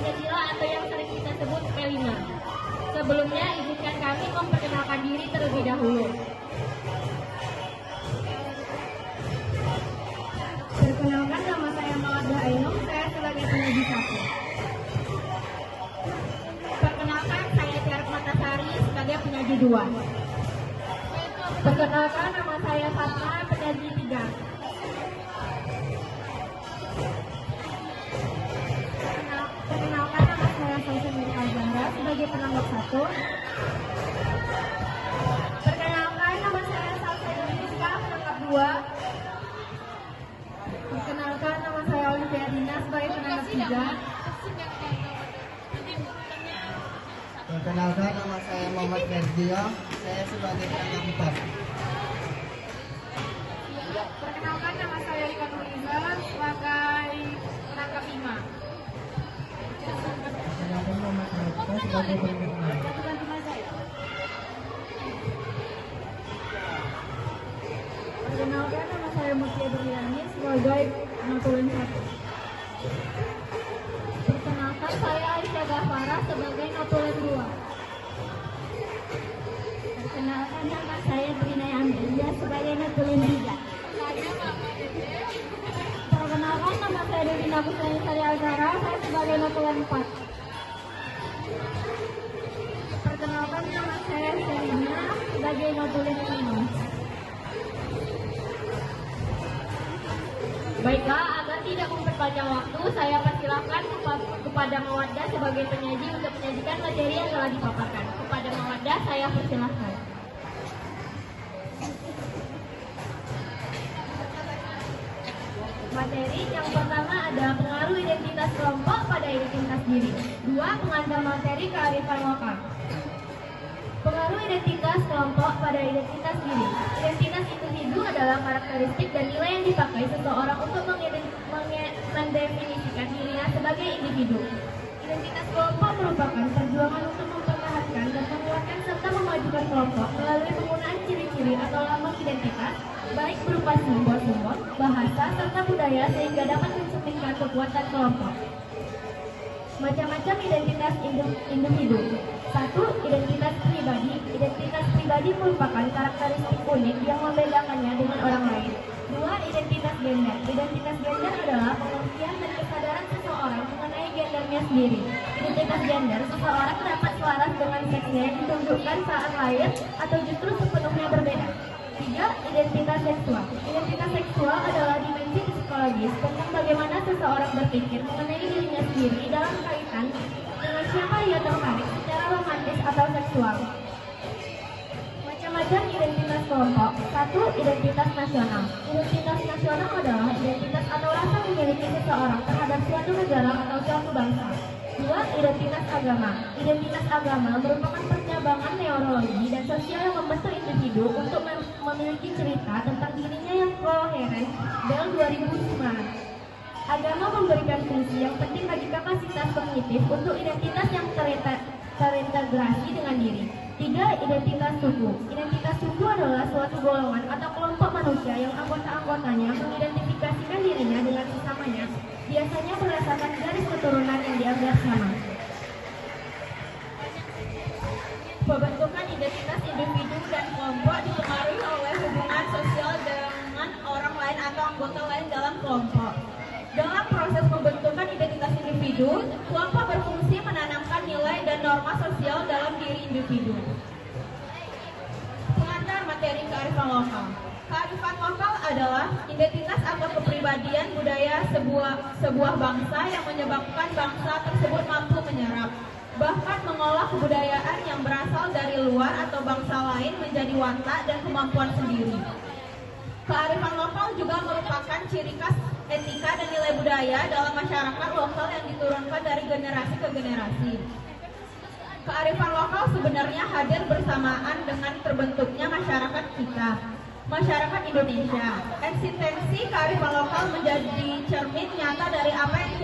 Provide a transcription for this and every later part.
Pancasila atau yang sering kita sebut P5. Sebelumnya, izinkan kami memperkenalkan diri terlebih dahulu. Perkenalkan, nama saya Mawaddah Ainun, saya sebagai penyaji 1. Perkenalkan, saya Tiara Matasari sebagai penyaji 2. Perkenalkan, nama saya Fatma, penyaji 3. Perkenalkan, nama saya Salsa Zahra sebagai penanggap 1. Perkenalkan, nama saya Salsa Yuniska, penanggap 2. Perkenalkan, nama saya Olivia Dina sebagai penanggap 3. Perkenalkan, nama saya Muhammad Merdio, saya sebagai penanggap 4. Perkenalkan, nama saya Rika Nuriza sebagai penanggap 5. Perkenalkan, nama saya Rika sebagai penanggap 6. Perkenalkan, nama saya Mutia Berliani sebagai notulen 1. Perkenalkan, saya Aisyah Gafara sebagai notulen 2. Perkenalkan, nama saya Trina Amelia sebagai notulen 3. Perkenalkan, nama saya Devina Kusnani Sari Azhara, saya sebagai notulen 4. Perkenalkan, nama saya Serina sebagai notulen 5. Baiklah, agar tidak memperpanjang waktu, saya persilakan kepada Mawaddah sebagai penyaji untuk menyajikan materi yang telah dipaparkan. Kepada Mawaddah, saya persilakan. Materi yang pertama adalah pengaruh identitas kelompok pada identitas diri. 2. Pengantar materi kearifan lokal. Pengaruh identitas kelompok pada identitas diri. Identitas individu adalah karakteristik dan nilai yang dipakai seseorang untuk mendefinisikan dirinya sebagai individu. Identitas kelompok merupakan perjuangan untuk mempertahankan dan menguatkan serta memajukan kelompok melalui penggunaan ciri-ciri atau lambang identitas, baik berupa simbol-simbol, bahasa, serta budaya sehingga dapat mencerminkan kekuatan kelompok. Macam-macam identitas individu. 1. Identitas pribadi. Identitas pribadi merupakan karakteristik unik yang membedakannya dengan orang lain. 2. Identitas gender. Identitas gender adalah pengertian dan kesadaran seseorang mengenai gendernya sendiri. Identitas gender, seseorang dapat selaras dengan seksnya yang ditunjukkan saat lahir atau justru sepenuhnya berbeda. 3. Identitas seksual. Identitas seksual adalah dimensi psikologis tentang bagaimana seseorang berpikir mengenai dirinya sendiri dalam kaitan dengan siapa ia tertarik secara romantis atau seksual. Macam-macam identitas kelompok. 1. Identitas nasional. Identitas nasional adalah identitas atau rasa memiliki seseorang terhadap suatu negara atau suatu bangsa. 2. Identitas agama. Identitas agama merupakan percabangan neurologi dan sosial yang membentuk individu untuk memiliki cerita tentang dirinya yang koheren. Bell 2009. Agama memberikan fungsi yang penting bagi kapasitas kognitif untuk identitas yang terintegrasi dengan diri. 3. Identitas suku. Identitas suku adalah suatu golongan atau kelompok manusia yang anggota-anggotanya mengidentifikasikan dirinya dengan sesamanya, biasanya berdasarkan garis keturunan yang dianggap sama. Pembentukan identitas individu dan kelompok dipengaruhi oleh hubungan sosial dengan orang lain atau anggota lain dalam kelompok. Dalam proses pembentukan identitas individu, kelompok berfungsi menanamkan nilai dan norma sosial dalam diri individu. Pengantar materi kearifan lokal. Kearifan lokal adalah identitas atau kepribadian budaya sebuah bangsa yang menyebabkan bangsa tersebut mampu menyerap, bahkan mengolah kebudayaan yang berasal dari luar atau bangsa lain menjadi watak dan kemampuan sendiri. Kearifan lokal juga merupakan ciri khas etika dan nilai budaya dalam masyarakat lokal yang diturunkan dari generasi ke generasi. Kearifan lokal sebenarnya hadir bersamaan dengan terbentuknya masyarakat kita, masyarakat Indonesia. Eksistensi kearifan lokal menjadi cermin nyata dari apa yang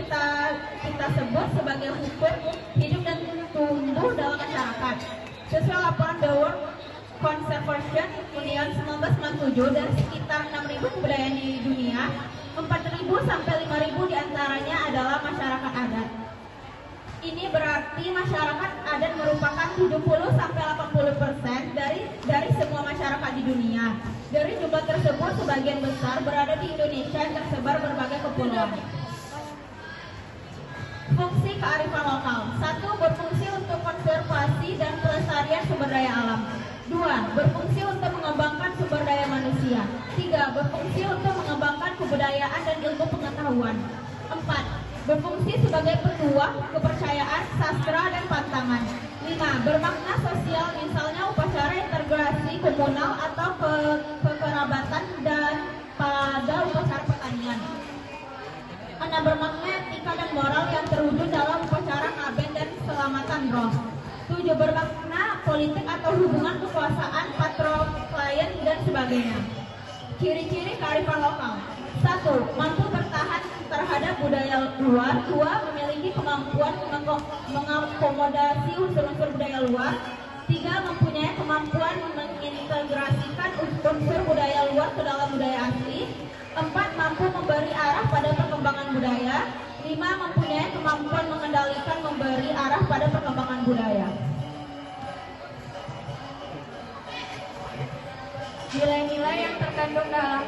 kita sebut sebagai hukum hidup dan tumbuh dalam masyarakat. Sesuai laporan The World Conservation Union 1997, dari sekitar 6.000 kebudayaan di dunia, 4.000 sampai 5.000 diantaranya adalah masyarakat adat. Ini berarti masyarakat adat merupakan 70-80% dari semua masyarakat di dunia. Dari jumlah tersebut, sebagian besar berada di Indonesia yang tersebar berbagai kepulauan. Fungsi kearifan lokal. 1. Berfungsi untuk konservasi dan pelestarian sumber daya alam. 2. Berfungsi untuk mengembangkan sumber daya manusia. 3. Berfungsi untuk mengembangkan kebudayaan dan ilmu pengetahuan. 4. Berfungsi sebagai penuah kepercayaan, sastra, dan pantangan. 5. Bermakna sosial, misalnya upacara integrasi komunal atau kekerabatan dan pada upacara pertanian. 6. Bermakna etika dan moral yang terwujud dalam upacara ngaben dan selamatan roh. 7. Bermakna politik atau hubungan kekuasaan, patron, klien, dan sebagainya. Ciri-ciri kearifan lokal. 1. Mampu bertahan terhadap budaya luar. 2. Memiliki kemampuan mengakomodasi unsur-unsur budaya luar. 3. Mempunyai kemampuan mengintegrasikan unsur budaya luar ke dalam budaya asli. 4. Mampu memberi arah pada perkembangan budaya. 5. Mempunyai kemampuan mengendalikan memberi arah pada perkembangan budaya. Nilai-nilai yang terkandung dalam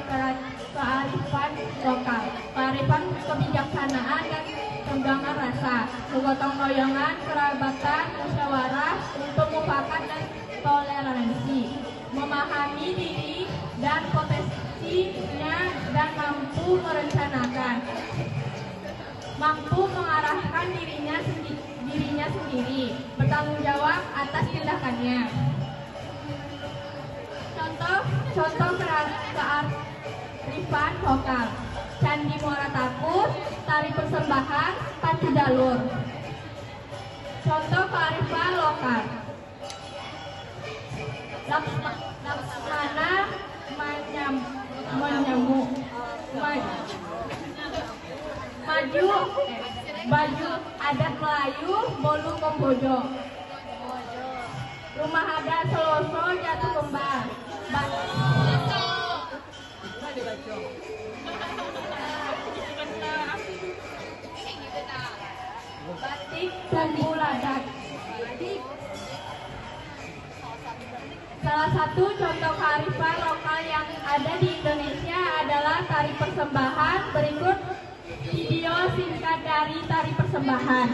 kearifan lokal. Kearifan kebijaksanaan dan tunggangan rasa, kegotong royongan, kerabatan, musyawarah, pemufakat dan toleransi, memahami diri dan potensinya dan mampu merencanakan, mampu mengarahkan dirinya sendiri, bertanggung jawab atas tindakannya. Contoh kearifan lokal: Candi Muara Takus, tari persembahan, pacu jalur. Contoh kearifan lokal: Laksmana baju adat Melayu, bolu kombojo. Rumah adat Seloso, jatuh kembar. Batik dan buladak. Salah satu contoh kearifan lokal yang ada di Indonesia adalah tari persembahan. Berikut video singkat dari tari persembahan.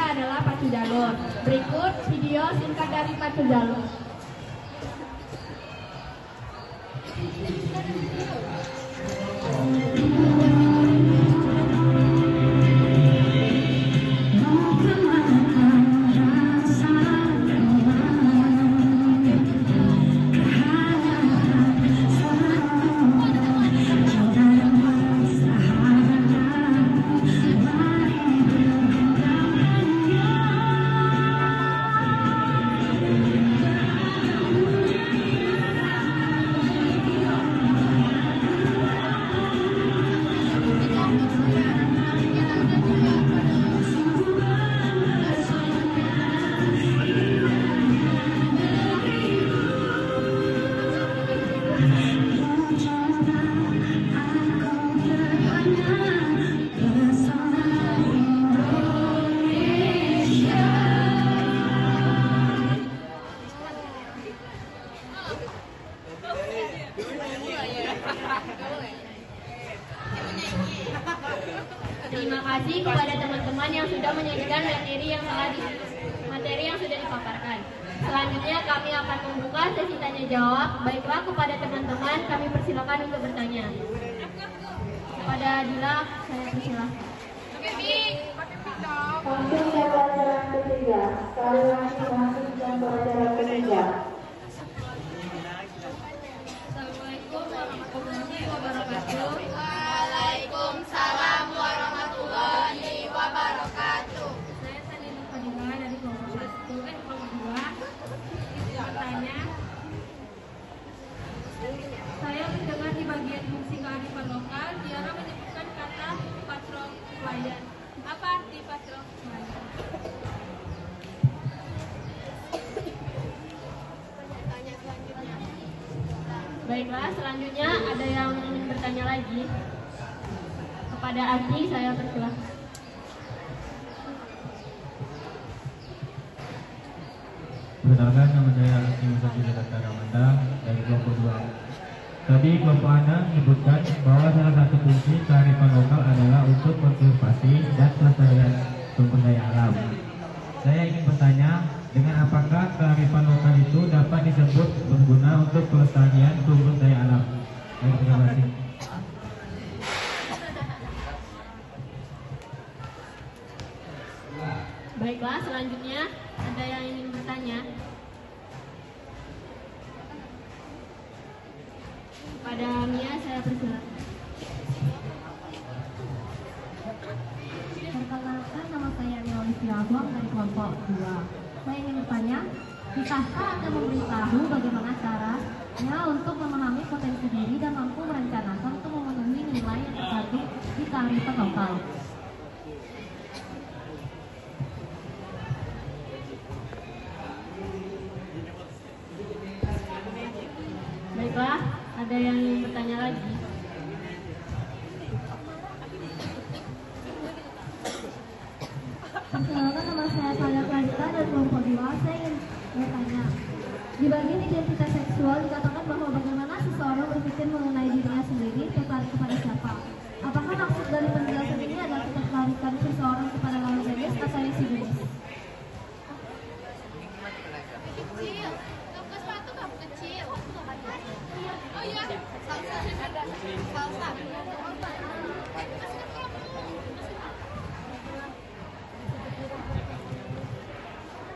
adalah pacu jalur. Berikut video singkat dari pacu jalur. Terima kasih kepada teman-teman yang sudah menyajikan materi yang sudah dipaparkan. Selanjutnya kami akan membuka sesi tanya jawab. Baiklah, kepada teman-teman kami persilakan untuk bertanya. Kepada Adila, saya persilakan. Untuk pelajaran ketiga, kalian masuk dan pelajaran ketiga. Assalamualaikum warahmatullahi wabarakatuh. Waalaikumsalam warahmatullahi wabarakatuh. Saya Sanina Fadila dari kelompok 1 kelompok 2. Bertanya. Saya mendengar di bagian fungsi kearifan lokal, Tiara menyebutkan kata patron klien. Apa arti patron klien? Baiklah, selanjutnya ada yang ingin bertanya lagi. Kepada Ardi, saya persilakan. Perkenalkan, nama saya Alexi Musafir Ramanda dari kelompok 2. Tadi kelompok Anda menyebutkan bahwa salah satu fungsi kearifan lokal adalah untuk konservasi dan pelestarian sumber daya alam. Saya ingin bertanya, dengan apakah kearifan lokal itu dapat disebut berguna untuk pelestarian sumber daya alam? Terima kasih. Baiklah, selanjutnya ada yang ingin bertanya. Kepada Mia, saya persilakan. Perkenalkan, nama saya Mia Olivia Aguang dari kelompok 2. Saya ingin bertanya, bisakah Anda memberitahu bagaimana caranya untuk memahami potensi diri dan mampu merencanakan untuk memenuhi nilai yang tercantum di kearifan lokal? Baiklah, ada yang ingin bertanya lagi. Perkenalkan, nama saya Salia Pradita dari kelompok 2. Saya ingin bertanya, di bagian identitas seksual dikatakan bahwa bagaimana seseorang berpikir mengenai dirinya sendiri tertarik kepada siapa. Apakah maksud dari penjelasan ini adalah ketertarikan seseorang kepada lawan jenis atau si jenis? Kecil, ke sepatu kamu kecil. Oh iya, salsa.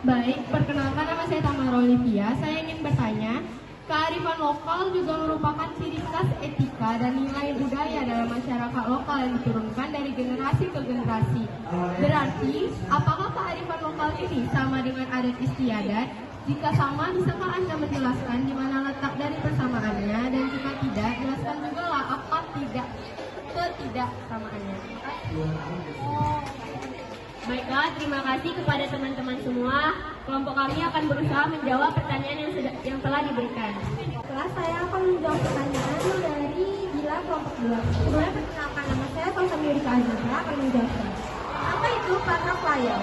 Baik, perkenalkan, nama saya Tamara Olivia. Saya ingin bertanya, kearifan lokal juga merupakan ciri khas etika dan nilai budaya dalam masyarakat lokal yang diturunkan dari generasi ke generasi. Berarti, apakah kearifan lokal ini sama dengan adat istiadat? Jika sama, bisakah Anda menjelaskan di mana letak dari persamaannya? Dan jika tidak, jelaskan juga lah apa ketidaksamaannya. Baiklah, terima kasih kepada teman-teman semua. Kelompok kami akan berusaha menjawab pertanyaan yang telah diberikan. Setelah saya akan menjawab pertanyaan dari Gila kelompok 2. Sebelumnya perkenalkan, nama saya Taufan Yurika Aziza akan menjawabnya. Apa itu patron klien?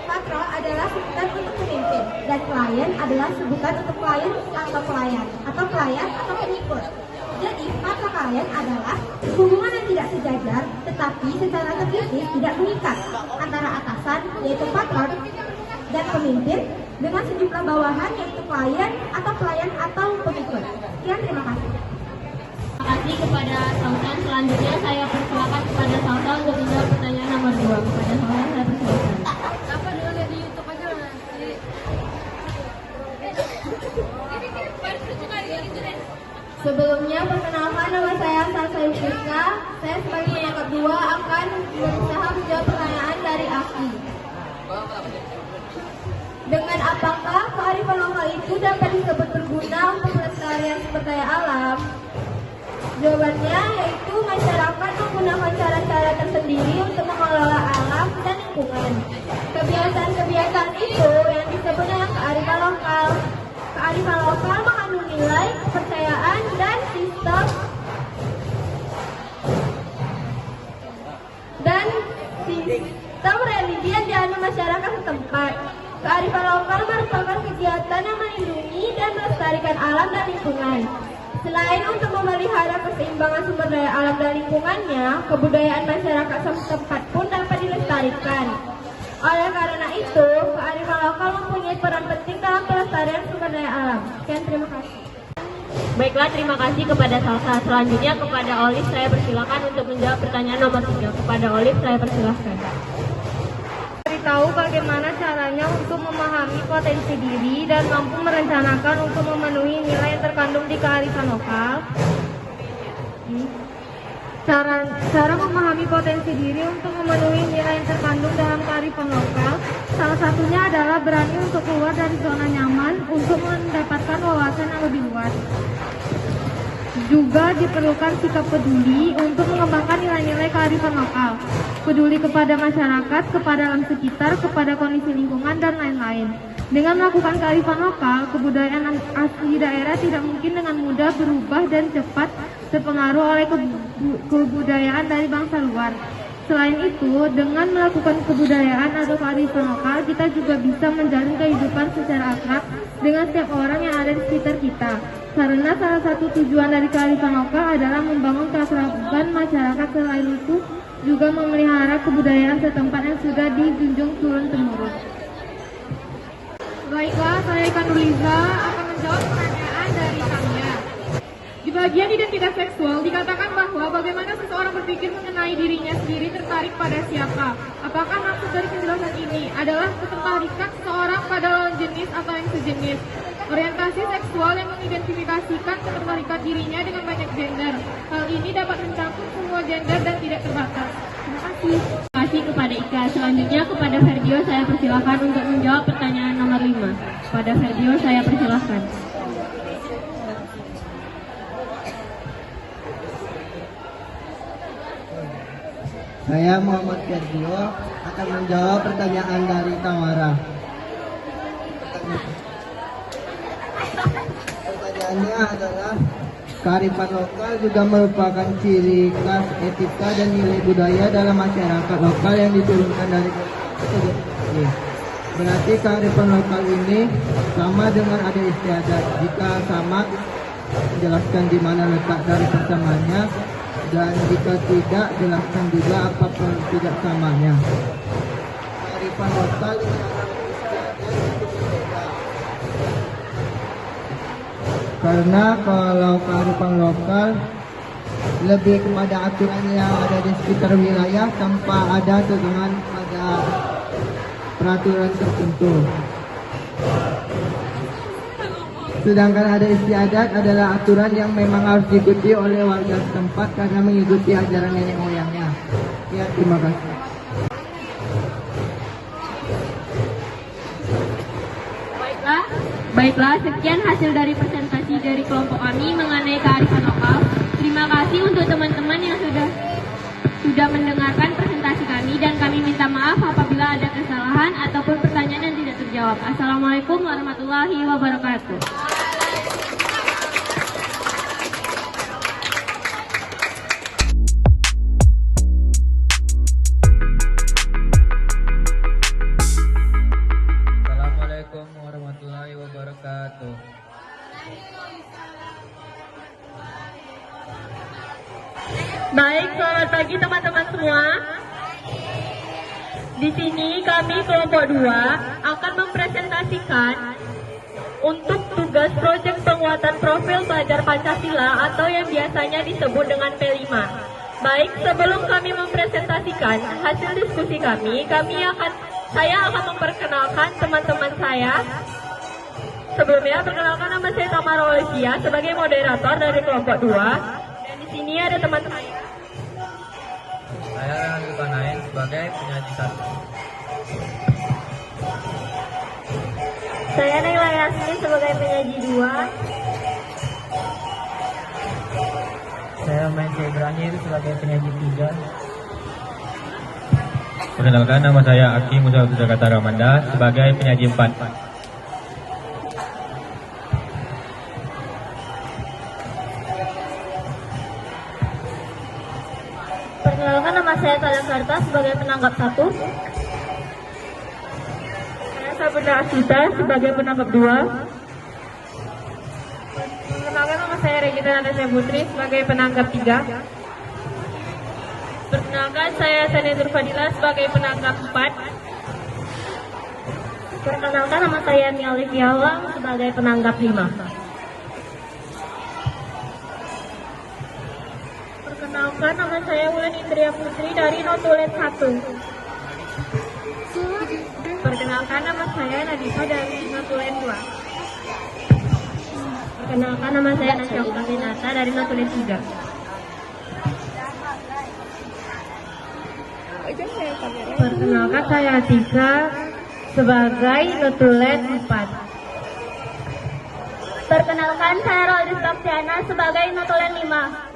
Patron adalah sebutan untuk pemimpin dan klien adalah sebutan untuk klien atau pelayan atau pengikut. Jadi patron lain adalah hubungan yang tidak sejajar tetapi secara terpisah tidak mengikat antara atasan yaitu patron dan pemimpin dengan sejumlah bawahan yaitu klien atau pengikut. Sekian, terima kasih. Terima kasih kepada Sultan. Selanjutnya saya persilakan kepada Sultan untuk menjawab pertanyaan nomor 2. Kepada Sultan saya persilakan. Apa dulu lihat di YouTube aja lah nanti. Sebelumnya, perkenalkan nama saya Salsa Yusrika. Saya sebagai yang kedua akan berusaha menjawab pertanyaan dari Aki. Dengan apakah kearifan lokal itu dapat disebut berguna untuk pelestarian sumber daya alam? Jawabannya yaitu masyarakat menggunakan cara-cara tersendiri untuk mengelola alam dan lingkungan. Kebiasaan-kebiasaan itu yang disebut dengan kearifan lokal. Kearifan lokal mengandung nilai, kepercayaan, dan sistem religi yang dianut masyarakat setempat. Kearifan lokal merupakan kegiatan yang melindungi dan melestarikan alam dan lingkungan. Selain untuk memelihara keseimbangan sumber daya alam dan lingkungannya, kebudayaan masyarakat setempat pun dapat dilestarikan. Oleh karena itu, kearifan lokal mempunyai peran penting dalam pelestarian sumber daya alam. Sekian, terima kasih. Baiklah, terima kasih kepada Salsa. Selanjutnya kepada Olive saya persilakan untuk menjawab pertanyaan nomor 3. Kepada Olive saya persilakan. Tahu bagaimana caranya untuk memahami potensi diri dan mampu merencanakan untuk memenuhi nilai yang terkandung di kearifan lokal. Cara memahami potensi diri untuk memenuhi nilai yang terkandung dalam kearifan lokal, salah satunya adalah berani untuk keluar dari zona nyaman untuk mendapatkan wawasan yang lebih luas. Juga diperlukan sikap peduli untuk mengembangkan nilai-nilai kearifan lokal. Peduli kepada masyarakat, kepada alam sekitar, kepada kondisi lingkungan, dan lain-lain. Dengan melakukan kearifan lokal, kebudayaan asli daerah tidak mungkin dengan mudah berubah dan cepat terpengaruh oleh kebudayaan dari bangsa luar. Selain itu, dengan melakukan kebudayaan atau kearifan lokal, kita juga bisa menjalin kehidupan secara akrab dengan setiap orang yang ada di sekitar kita. Karena salah satu tujuan dari kearifan lokal adalah membangun keakraban masyarakat. Selain itu, juga memelihara kebudayaan setempat yang sudah dijunjung turun-temurun. Baiklah, saya Ikan Nuliza akan menjawab pertanyaan dari Tania. Di bagian identitas seksual dikatakan bahwa bagaimana seseorang berpikir mengenai dirinya sendiri tertarik pada siapa. Apakah maksud dari penjelasan ini adalah ketertarikan seseorang pada lawan jenis atau yang sejenis? Orientasi seksual yang mengidentifikasikan ketertarikan dirinya dengan banyak gender. Hal ini dapat mencakup semua gender dan tidak terbatas. Terima kasih. Terima kasih kepada Ika. Selanjutnya kepada Ferdio saya persilakan untuk menjawab pertanyaan nomor 5. Kepada Ferdio saya persilakan. Saya Muhammad Ferdio akan menjawab pertanyaan dari Tamara. Pertanyaannya adalah, kearifan lokal juga merupakan ciri khas etika dan nilai budaya dalam masyarakat lokal yang diturunkan dari ini. Berarti kearifan lokal ini sama dengan ada istiadat. Jika sama, jelaskan di mana letak dari persamaannya, dan jika tidak, jelaskan juga apa tidak samanya. Kearifan lokal karena kalau kearifan lokal lebih kepada aturan yang ada di sekitar wilayah tanpa ada tegangan pada peraturan tertentu. Sedangkan ada istiadat adalah aturan yang memang harus diikuti oleh warga setempat karena mengikuti ajaran nenek moyangnya. Ya, terima kasih. Baiklah, sekian hasil dari presentasi dari kelompok kami mengenai kearifan lokal. Terima kasih untuk teman-teman yang sudah mendengarkan presentasi kami, dan kami minta maaf apabila ada kesalahan ataupun pertanyaan yang tidak terjawab. Assalamualaikum warahmatullahi wabarakatuh. Assalamualaikum warahmatullahi wabarakatuh. Baik, selamat pagi teman-teman semua. Di sini kami kelompok 2 akan mempresentasikan untuk tugas proyek penguatan profil pelajar Pancasila atau yang biasanya disebut dengan P5. Baik, sebelum kami mempresentasikan hasil diskusi kami saya akan memperkenalkan teman-teman saya. Sebelumnya, perkenalkan nama saya Tamara Olivia sebagai moderator dari kelompok 2. Dan di sini ada teman saya. Saya Zulkarnain sebagai penyaji 1. Saya Naila Yasmin sebagai penyaji 2. Saya Maince Ibrahim sebagai penyaji 3. Perkenalkan, nama saya Aki Musa Jakarta Ramanda sebagai penyaji 4. Perkenalkan, nama saya Talia Karta sebagai penanggap 1. Saya Sabunda Asita sebagai penangkap 2. Perkenalkan, nama saya Regina Natasha Putri sebagai penanggap 3. Perkenalkan, saya Sanetur Fadila sebagai penanggap 4. Perkenalkan, nama saya Mia Olivia Wang sebagai penanggap 5. Perkenalkan, nama saya Wulan Indria Putri dari Notulen 1. Perkenalkan, nama saya Nadisa dari Notulen 2. Perkenalkan, nama saya Nasya Oktavinata dari Notulen 3. Perkenalkan, saya Tika sebagai Notulen 4. Perkenalkan, saya Roldis Baksiana sebagai Notulen 5.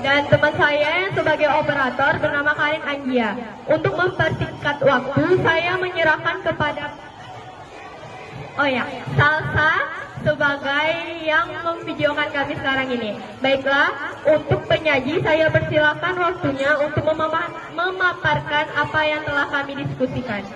Dan teman saya yang sebagai operator bernama Karin Angia. Untuk mempersingkat waktu, saya menyerahkan kepada Salsa sebagai yang memvideokan kami sekarang ini. Baiklah, untuk penyaji saya persilakan waktunya untuk memaparkan apa yang telah kami diskusikan.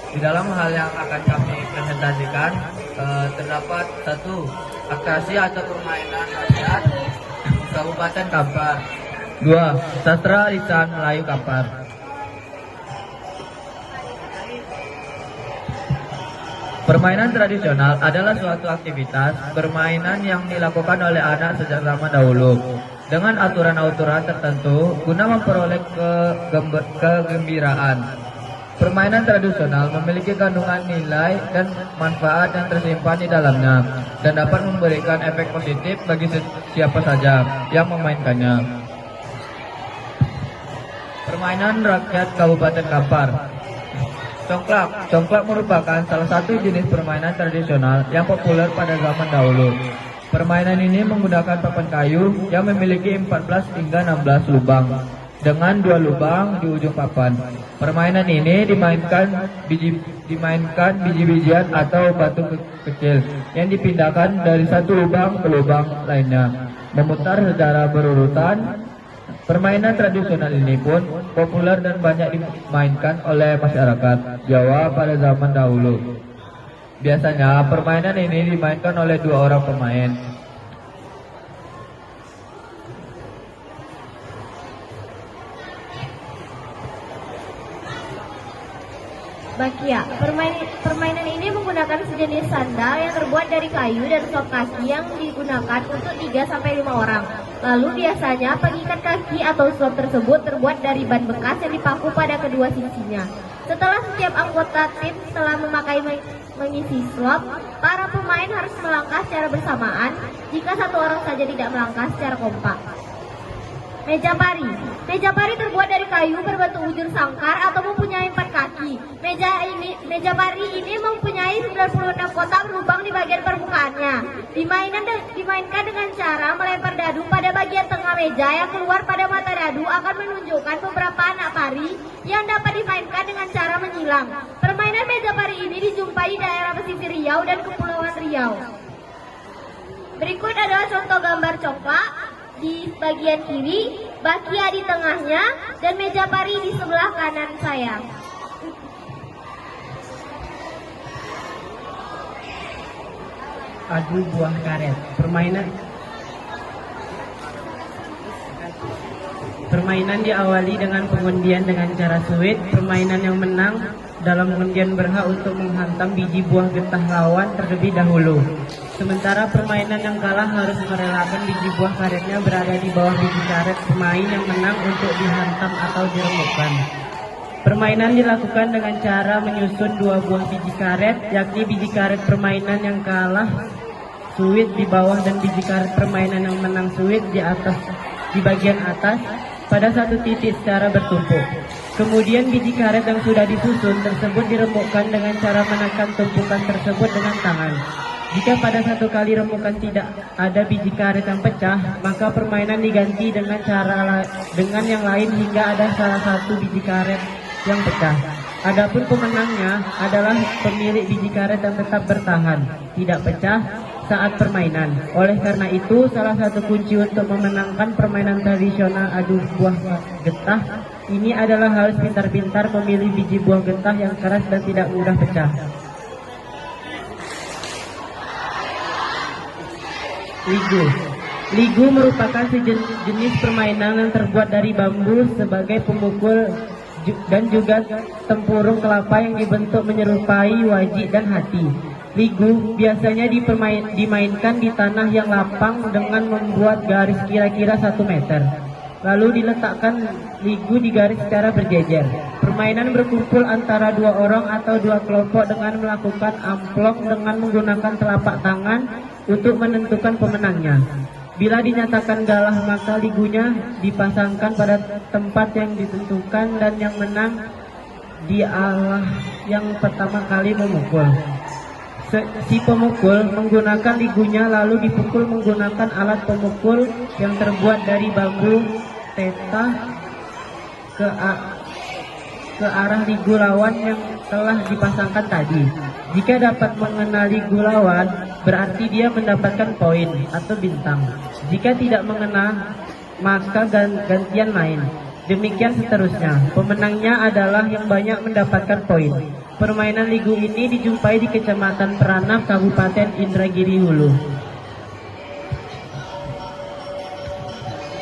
Di dalam hal yang akan kami presentasikan terdapat 1. Atraksi atau permainan rakyat Kabupaten Kampar. 2. Sastra lisan Melayu Kampar. Permainan tradisional adalah suatu aktivitas permainan yang dilakukan oleh anak sejak zaman dahulu dengan aturan-aturan tertentu guna memperoleh kegembiraan. Permainan tradisional memiliki kandungan nilai dan manfaat yang tersimpan di dalamnya dan dapat memberikan efek positif bagi siapa saja yang memainkannya. Permainan rakyat Kabupaten Kampar. Congklak merupakan salah satu jenis permainan tradisional yang populer pada zaman dahulu. Permainan ini menggunakan papan kayu yang memiliki 14 hingga 16 lubang dengan 2 lubang di ujung papan. Permainan ini dimainkan biji-bijian atau batu kecil yang dipindahkan dari satu lubang ke lubang lainnya, memutar secara berurutan. Permainan tradisional ini pun populer dan banyak dimainkan oleh masyarakat Jawa pada zaman dahulu. Biasanya permainan ini dimainkan oleh 2 orang pemain. Bakia. Permainan ini menggunakan sejenis sandal yang terbuat dari kayu dan sop kaki yang digunakan untuk 3-5 orang. Lalu biasanya pengikat kaki atau sop tersebut terbuat dari ban bekas yang dipaku pada kedua sisinya. Setelah setiap anggota tim telah mengisi slot, para pemain harus melangkah secara bersamaan jika satu orang saja tidak melangkah secara kompak. Meja pari. Meja pari terbuat dari kayu berbentuk bujur sangkar atau mempunyai 4 kaki. Meja pari ini mempunyai 96 kotak berlubang di bagian permukaannya. Dimainkan dengan cara melempar dadu pada bagian tengah meja yang keluar pada mata dadu akan menunjukkan beberapa anak pari yang dapat dimainkan dengan cara menyilang. Permainan meja pari ini dijumpai di daerah pesisir Riau dan Kepulauan Riau. Berikut adalah contoh gambar congklak. di bagian kiri, bakia di tengahnya, dan meja pari di sebelah kanan saya. Adu buah karet. Permainan diawali dengan pengundian dengan cara suit. Permainan yang menang dalam pengundian berhak untuk menghantam biji buah getah lawan terlebih dahulu. Sementara permainan yang kalah harus merelakan biji buah karetnya berada di bawah biji karet pemain yang menang untuk dihantam atau diremukkan. Permainan dilakukan dengan cara menyusun dua buah biji karet, yakni biji karet permainan yang kalah suit di bawah dan biji karet permainan yang menang suit di atas, di bagian atas pada satu titik secara bertumpuk. Kemudian biji karet yang sudah disusun tersebut diremukkan dengan cara menekan tumpukan tersebut dengan tangan. Jika pada satu kali remukan tidak ada biji karet yang pecah, maka permainan diganti dengan dengan yang lain hingga ada salah satu biji karet yang pecah. Adapun pemenangnya adalah pemilik biji karet yang tetap bertahan, tidak pecah saat permainan. Oleh karena itu, salah satu kunci untuk memenangkan permainan tradisional adu buah getah ini adalah harus pintar-pintar memilih biji buah getah yang keras dan tidak mudah pecah. Ligu merupakan sejenis permainan yang terbuat dari bambu sebagai pemukul dan juga tempurung kelapa yang dibentuk menyerupai wajik dan hati. Ligu biasanya dimainkan di tanah yang lapang dengan membuat garis kira-kira 1 meter. Lalu diletakkan ligu di garis secara berjejer. Permainan berkumpul antara 2 orang atau 2 kelompok dengan melakukan amplong dengan menggunakan telapak tangan untuk menentukan pemenangnya. Bila dinyatakan kalah maka ligunya dipasangkan pada tempat yang ditentukan dan yang menang dialah yang pertama kali memukul. Si pemukul menggunakan ligunya lalu dipukul menggunakan alat pemukul yang terbuat dari bambu tetah ke arah ligu lawan yang telah dipasangkan tadi. Jika dapat mengenali ligu lawan, berarti dia mendapatkan poin atau bintang. Jika tidak mengenal, maka gantian main. Demikian seterusnya. Pemenangnya adalah yang banyak mendapatkan poin. Permainan ligu ini dijumpai di Kecamatan Peranap, Kabupaten Indragiri Hulu.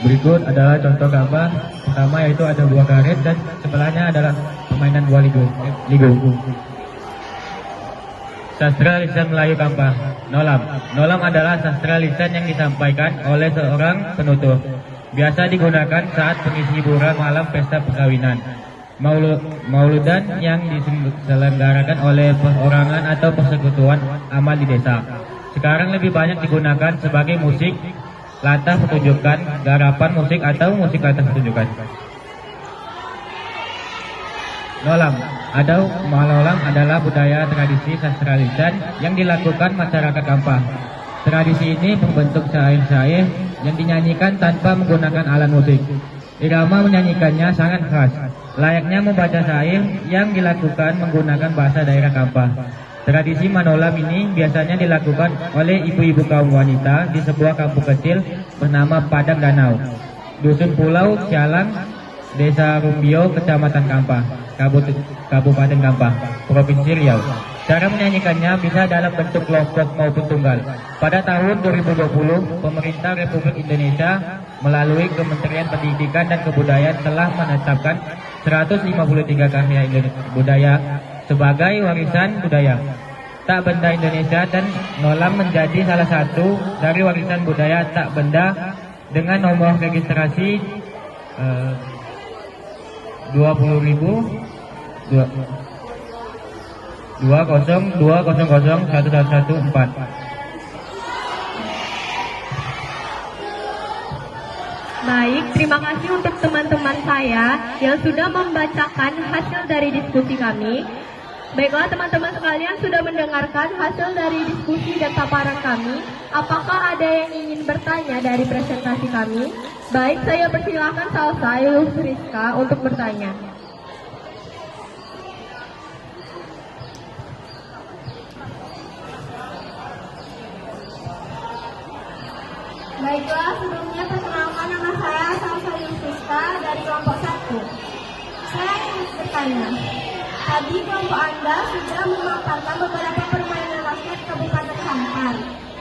Berikut adalah contoh gambar. Pertama yaitu ada buah karet dan sebelahnya adalah permainan buah ligu. Sastra lisan Melayu Kampar. Nolam. Nolam adalah sastra lisan yang disampaikan oleh seorang penutur. Biasa digunakan saat pengisi hiburan malam pesta perkawinan, mauludan yang diselenggarakan oleh perorangan atau persekutuan amal di desa. Sekarang lebih banyak digunakan sebagai musik latar pertunjukan, garapan musik atau musik latar pertunjukan. Nolam Malolam adalah budaya tradisi sastra lisan yang dilakukan masyarakat Kampar. Tradisi ini membentuk syair-syair yang dinyanyikan tanpa menggunakan alat musik. Irama menyanyikannya sangat khas, layaknya membaca syair yang dilakukan menggunakan bahasa daerah Kampar. Tradisi manolam ini biasanya dilakukan oleh ibu-ibu kaum wanita di sebuah kampung kecil bernama Padang Danau, Dusun Pulau Cialang, Desa Rumbio, Kecamatan Kampar, Kabupaten Kampar, Provinsi Riau. Cara menyanyikannya bisa dalam bentuk kelompok maupun tunggal. Pada tahun 2020, pemerintah Republik Indonesia melalui Kementerian Pendidikan dan Kebudayaan telah menetapkan 153 karya budaya sebagai warisan budaya tak benda Indonesia, dan Nolam menjadi salah satu dari warisan budaya tak benda dengan nomor registrasi 20.200.1114. Baik, terima kasih untuk teman-teman saya yang sudah membacakan hasil dari diskusi kami. Baiklah teman-teman sekalian, sudah mendengarkan hasil dari diskusi dan paparan kami. Apakah ada yang ingin bertanya dari presentasi kami? Baik, saya persilahkan Salsa Yulus Rizka untuk bertanya. Baiklah, sebelumnya perkenalkan saya Salsa Yususka dari kelompok 1. Saya ingin bertanya, tadi kelompok Anda sudah memaparkan beberapa permainan rakyat Kabupaten Kampar.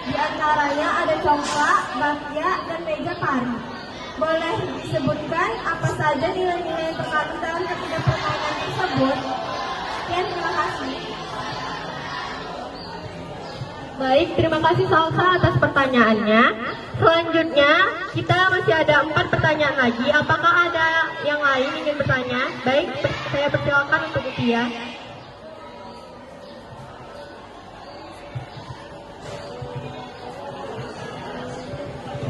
Di antaranya ada congklak, bakya, dan meja pari. Boleh disebutkan apa saja nilai-nilai yang terkandung dalam ketiga permainan tersebut? Sekian, terima kasih. Baik, terima kasih Salsa atas pertanyaannya. Selanjutnya, kita masih ada 4 pertanyaan lagi. Apakah ada yang lain ingin bertanya? Baik, saya persilakan untuk Utia.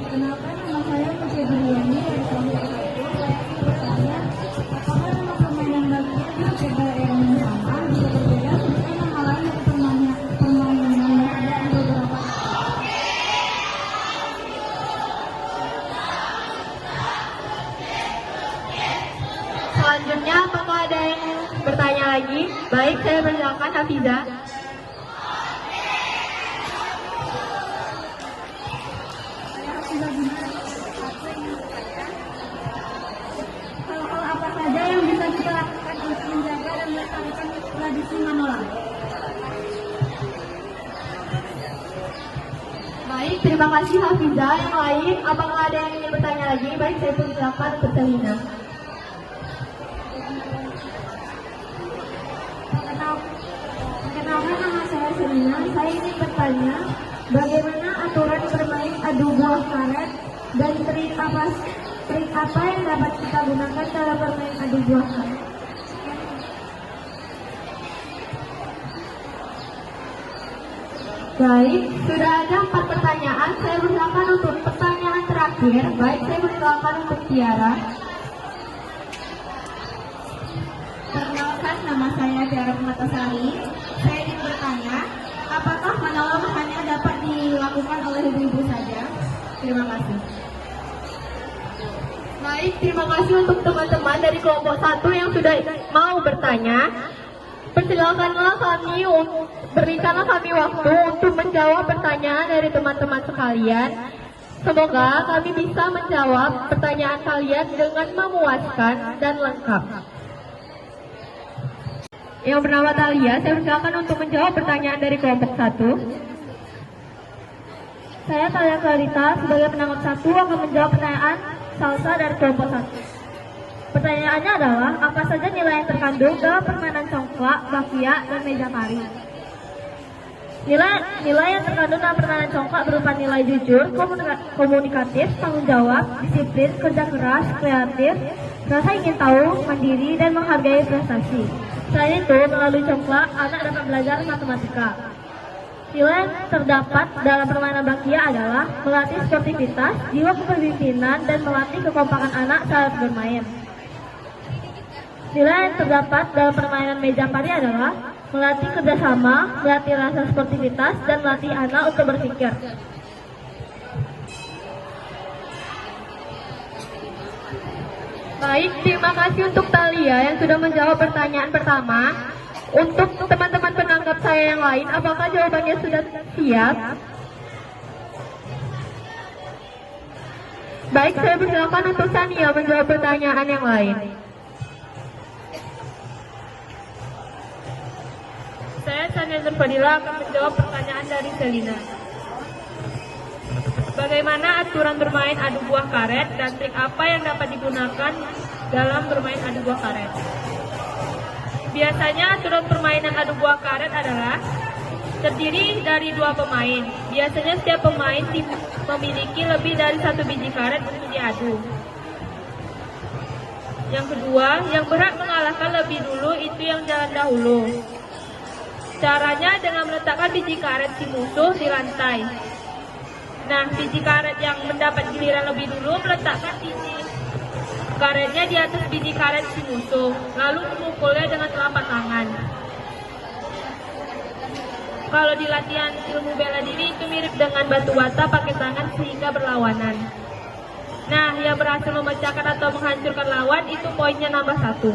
Kenapa nama saya Putri Briani dari kelompok 1? Saya ingin bertanya, apakah nama permainan bakya di tiga daerah yang sama bisa berbeda serta nama lain dari permainan yang ada di beberapa. Selanjutnya, apakah ada yang bertanya lagi? Baik, saya persilakan Hafiza. Hal-hal apa saja yang bisa kita lakukan untuk menjaga dan melestarikan tradisi Manolang? Baik, terima kasih Hafiza. Yang lain, apakah ada yang ingin bertanya lagi? Baik, saya persilakan untuk Selina. Perkenalkan, nama saya Selina. Saya ingin bertanya, bagaimana aturan bermain adu buah karet dan trik apa yang dapat kita gunakan dalam bermain adu buah karet? Baik, sudah ada 4 pertanyaan. Saya persilakan untuk pertanyaan terakhir. Baik, saya persilakan untuk Tiara. Perkenalkan, nama saya Tiara Permatasari. Saya ingin bertanya, apakah Manolang hanya dapat dilakukan oleh ibu-ibu saja? Terima kasih. Baik, terima kasih untuk teman-teman dari kelompok 1 yang sudah mau bertanya. Persilakanlah berikanlah kami waktu untuk menjawab pertanyaan dari teman-teman sekalian. Semoga kami bisa menjawab pertanyaan kalian dengan memuaskan dan lengkap. Yang bernama Talia, saya persilakan untuk menjawab pertanyaan dari kelompok 1. Saya Talia Clarita sebagai penangkap 1 akan menjawab pertanyaan Salsa dari kelompok 1. Pertanyaannya adalah, apa saja nilai yang terkandung dalam permainan congklak, bakya, dan meja pari? Nilai yang terkandung dalam permainan congklak berupa nilai jujur, komunikatif, tanggung jawab, disiplin, kerja keras, kreatif, rasa ingin tahu, mandiri, dan menghargai prestasi. Selain itu, melalui congklak, anak dapat belajar matematika. Nilai yang terdapat dalam permainan bakya adalah melatih sportivitas, jiwa kepemimpinan, dan melatih kekompakan anak saat bermain. Nilai yang terdapat dalam permainan meja pari adalah melatih kerjasama, melatih rasa sportivitas, dan melatih anak untuk berpikir. Baik, terima kasih untuk Talia yang sudah menjawab pertanyaan pertama. Untuk teman-teman penangkap saya yang lain, apakah jawabannya sudah siap? Baik, saya persilakan untuk Sania menjawab pertanyaan yang lain. Saya Sania Nurfadila akan menjawab pertanyaan dari Selina. Bagaimana aturan bermain adu buah karet dan trik apa yang dapat digunakan dalam bermain adu buah karet? Biasanya aturan permainan adu buah karet adalah terdiri dari 2 pemain. Biasanya setiap pemain memiliki lebih dari 1 biji karet untuk diadu. Yang kedua, yang berhak mengalahkan lebih dulu itu yang jalan dahulu. Caranya dengan meletakkan biji karet si musuh di lantai. Nah, biji karet yang mendapat giliran lebih dulu meletakkan biji karetnya di atas biji karet si musuh, lalu memukulnya dengan telapak tangan. Kalau di latihan ilmu bela diri itu mirip dengan batu bata pakai tangan sehingga berlawanan. Nah, yang berhasil memecahkan atau menghancurkan lawan itu poinnya nambah 1.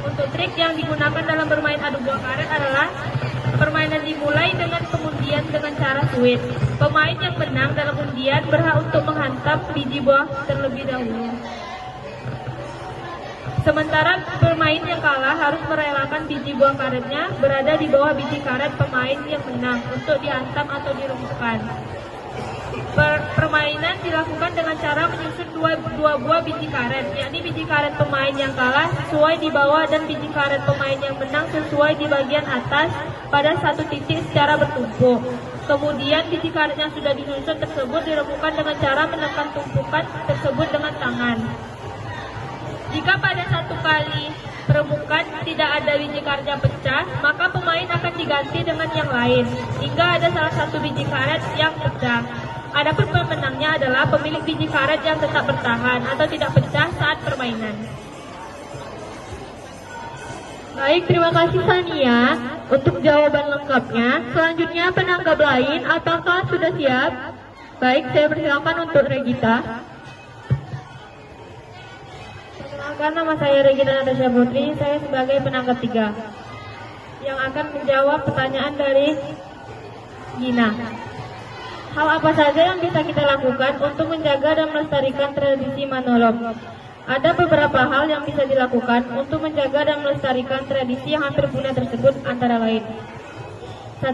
Untuk trik yang digunakan dalam bermain adu buah karet adalah permainan dimulai dengan pengundian dengan cara suit. suit. Pemain yang menang dalam undian berhak untuk menghantam biji buah terlebih dahulu. Sementara pemain yang kalah harus merelakan biji buah karetnya berada di bawah biji karet pemain yang menang untuk dihantam atau dirembukan. Permainan dilakukan dengan cara menyusun dua buah biji karet, yakni biji karet pemain yang kalah sesuai di bawah dan biji karet pemain yang menang sesuai di bagian atas pada satu titik secara bertumpuk. Kemudian biji karet yang sudah disusun tersebut dirembukan dengan cara menekan tumpukan tersebut dengan tangan. Jika pada satu kali perembukan tidak ada biji karet yang pecah, maka pemain akan diganti dengan yang lain hingga ada salah satu biji karet yang pecah. Adapun pemenangnya adalah pemilik biji karet yang tetap bertahan atau tidak pecah saat permainan. Baik, terima kasih Sania untuk jawaban lengkapnya. Selanjutnya penanggap lain, apakah sudah siap? Baik, saya persilakan untuk Regita. Perkenalkan, nama saya Regita Natasha Putri, saya sebagai penanggap 3 yang akan menjawab pertanyaan dari Gina. Hal apa saja yang bisa kita lakukan untuk menjaga dan melestarikan tradisi Manolom? Ada beberapa hal yang bisa dilakukan untuk menjaga dan melestarikan tradisi yang hampir punah tersebut, antara lain: 1.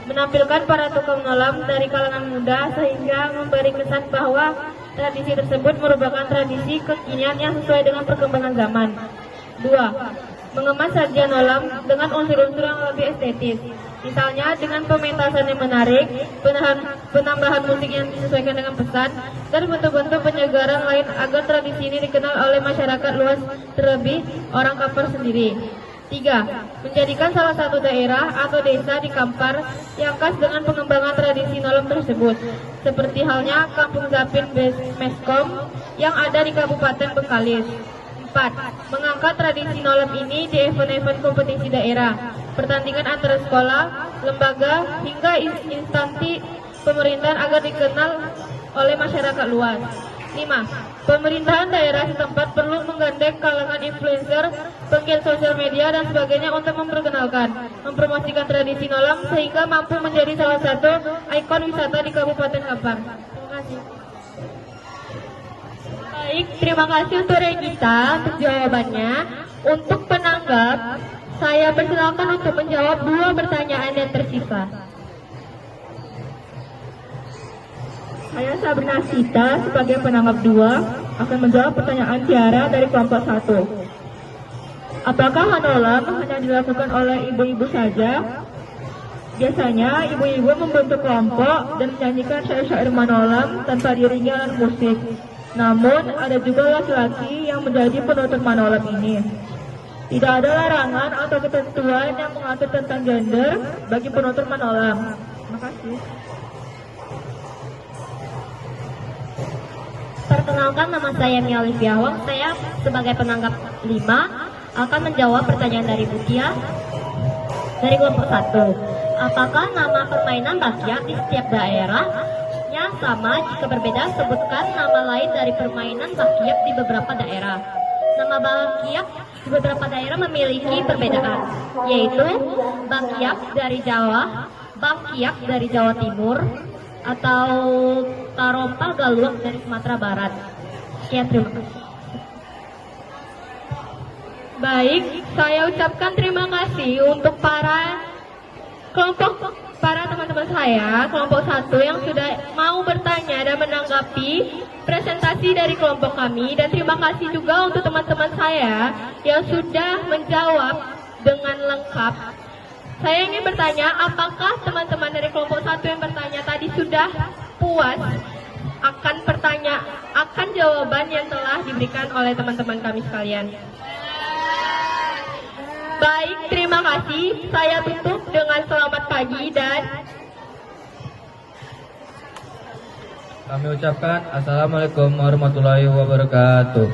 Menampilkan para tokoh Manolom dari kalangan muda sehingga memberi kesan bahwa tradisi tersebut merupakan tradisi kekinian yang sesuai dengan perkembangan zaman. 2. Mengemas sajian Nolam dengan unsur-unsur yang lebih estetis. Misalnya dengan pementasan yang menarik, penambahan musik yang disesuaikan dengan pesan, dan bentuk-bentuk penyegaran lain agar tradisi ini dikenal oleh masyarakat luas, terlebih orang Kampar sendiri. 3. Menjadikan salah satu daerah atau desa di Kampar yang khas dengan pengembangan tradisi Nolom tersebut, seperti halnya Kampung Zapin Meskom yang ada di Kabupaten Bengkalis. 4. Mengangkat tradisi Nolom ini di event-event kompetisi daerah, pertandingan antara sekolah, lembaga, hingga instansi pemerintahan agar dikenal oleh masyarakat luas. 5. Pemerintahan daerah setempat perlu menggandeng kalangan influencer, penggiat sosial media, dan sebagainya untuk memperkenalkan, mempromosikan tradisi Nolom sehingga mampu menjadi salah satu ikon wisata di Kabupaten Kampar. Terima kasih. Baik, terima kasih untuk Regita untuk jawabannya. Untuk penanggap, saya persilakan untuk menjawab 2 pertanyaan yang tersisa. Saya Sabrina Sita sebagai penanggap 2 akan menjawab pertanyaan Tiara dari kelompok 1. Apakah Manolam hanya dilakukan oleh ibu-ibu saja? Biasanya ibu-ibu membentuk kelompok dan menyanyikan syair-syair Manolam tanpa diiringi alat musik. Namun ada juga laki-laki yang menjadi penutur Manolam ini. Tidak ada larangan atau ketentuan yang mengatur tentang gender bagi penutur Manolam. Terima kasih. Perkenalkan, nama saya Mia Olivia Wong. Saya sebagai penanggap 5 akan menjawab pertanyaan dari Butia dari kelompok 1. Apakah nama permainan bakiak di setiap daerahnya sama? Jika berbeda, sebutkan nama lain dari permainan bakiak di beberapa daerah. Nama bakiak di beberapa daerah memiliki perbedaan, yaitu bakiak dari Jawa, bangkiak dari Jawa Timur, atau tarompah galuak dari Sumatera Barat. Sekian, terima kasih. Baik, saya ucapkan terima kasih untuk para teman-teman saya, kelompok 1 yang sudah mau bertanya dan menanggapi presentasi dari kelompok kami, dan terima kasih juga untuk teman-teman saya yang sudah menjawab dengan lengkap. Saya ingin bertanya, apakah teman-teman dari kelompok 1 yang bertanya tadi sudah puas akan jawaban yang telah diberikan oleh teman-teman kami sekalian? Baik, terima kasih. Saya tutup dengan selamat pagi dan kami ucapkan Assalamualaikum warahmatullahi wabarakatuh.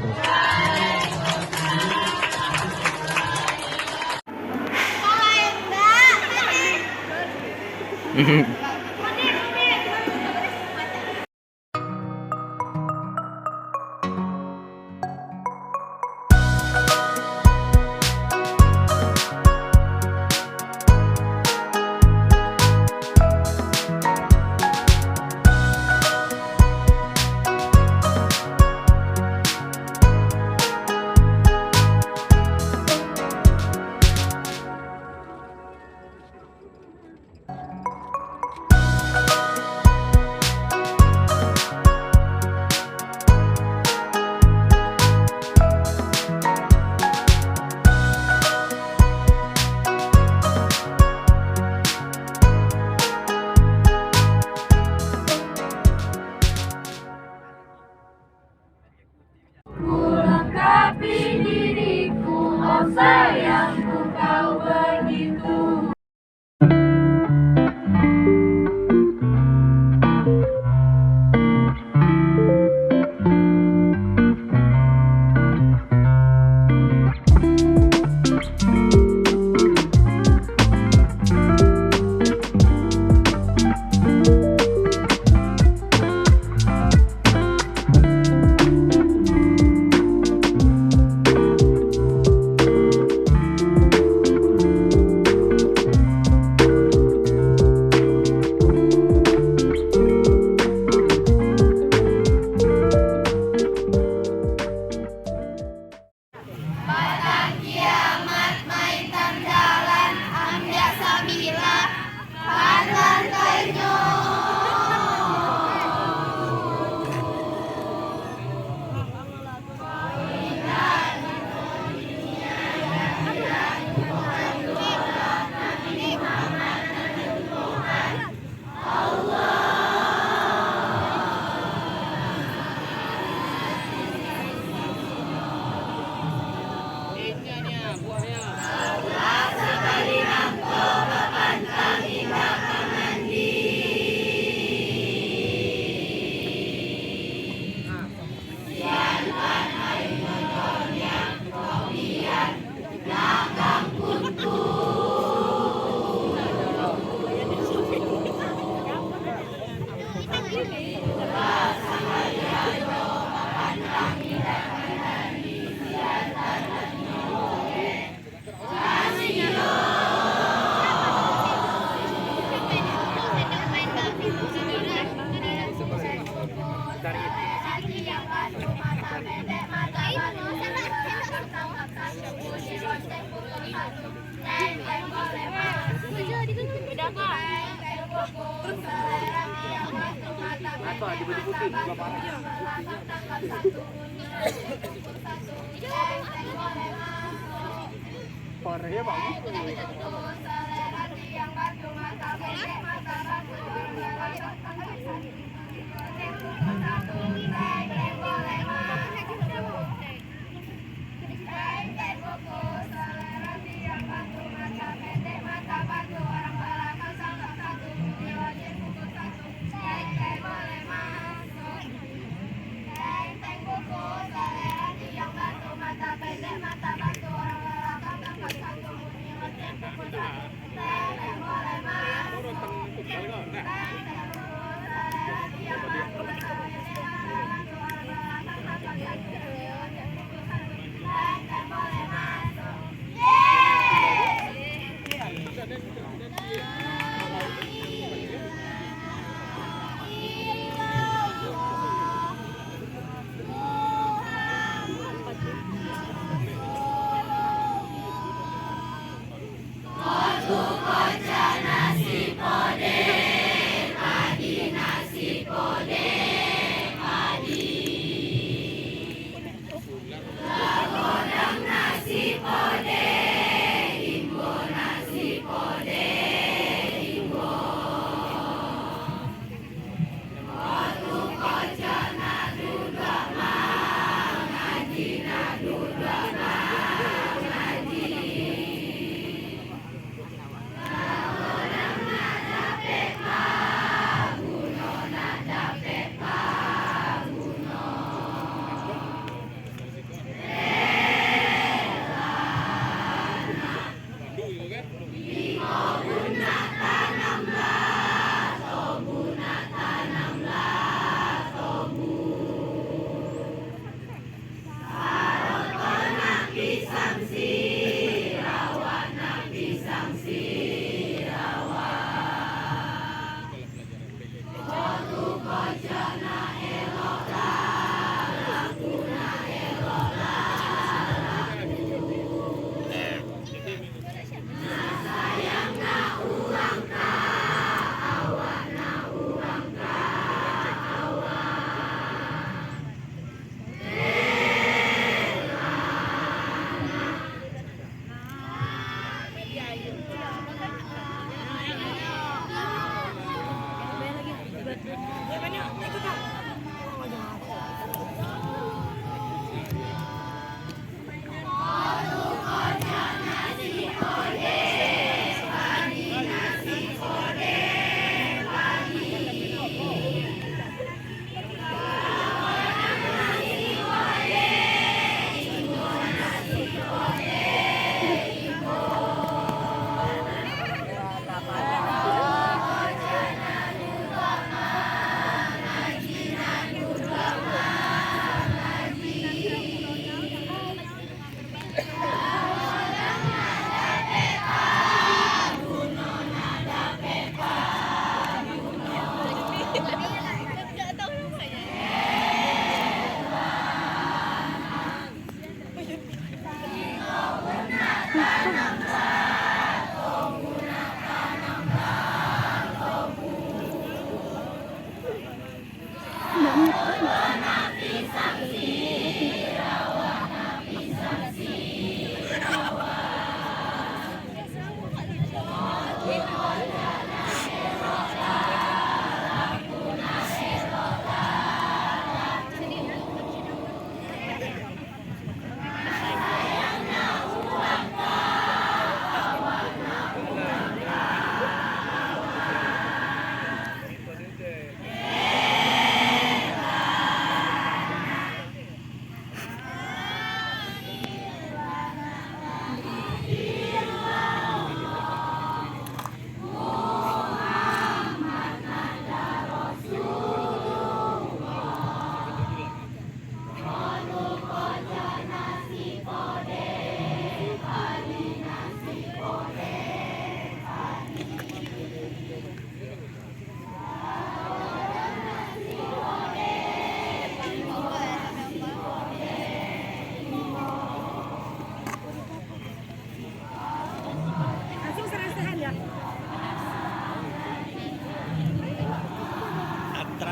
Mata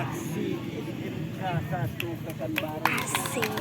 atraksi SMK 1 Pekanbaru. Asik.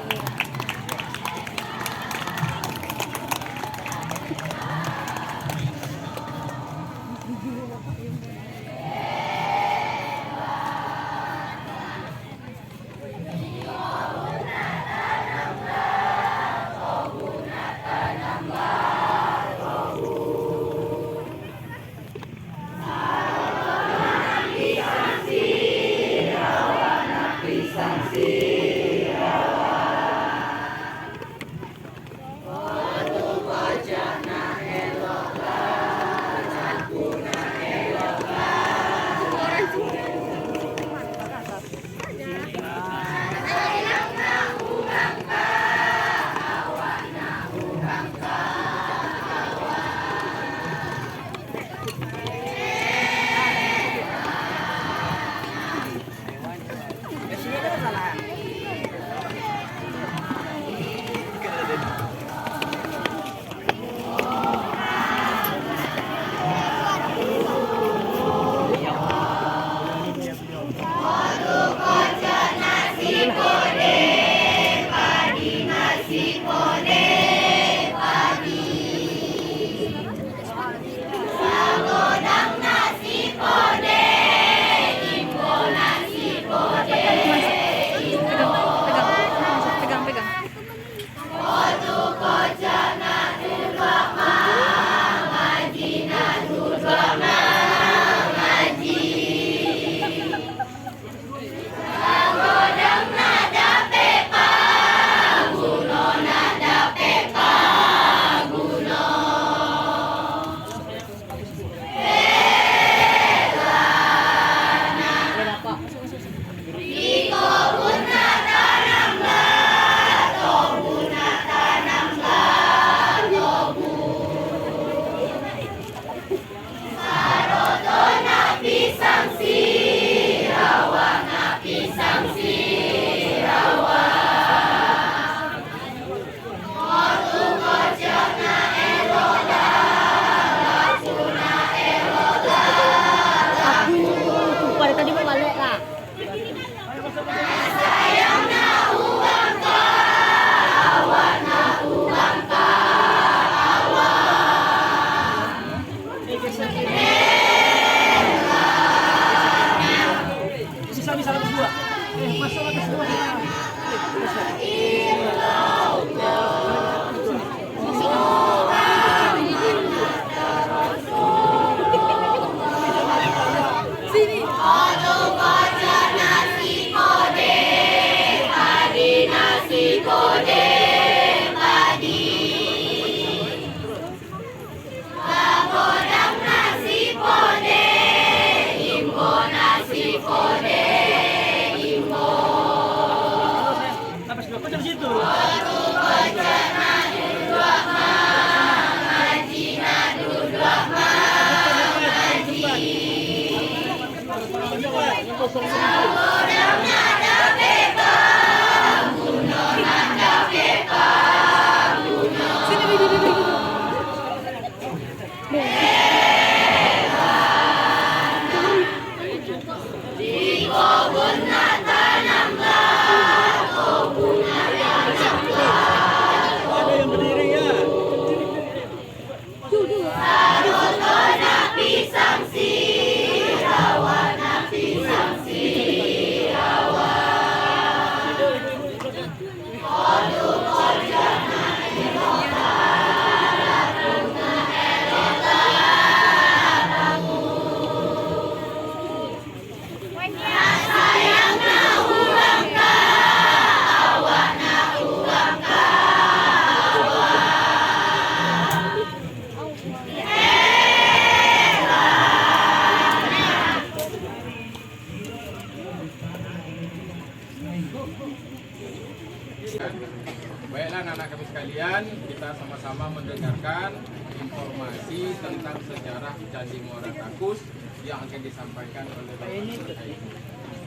Baiklah anak-anak kami sekalian, kita sama-sama mendengarkan informasi tentang sejarah Candi Muara Takus yang akan disampaikan oleh Bapak Terkait.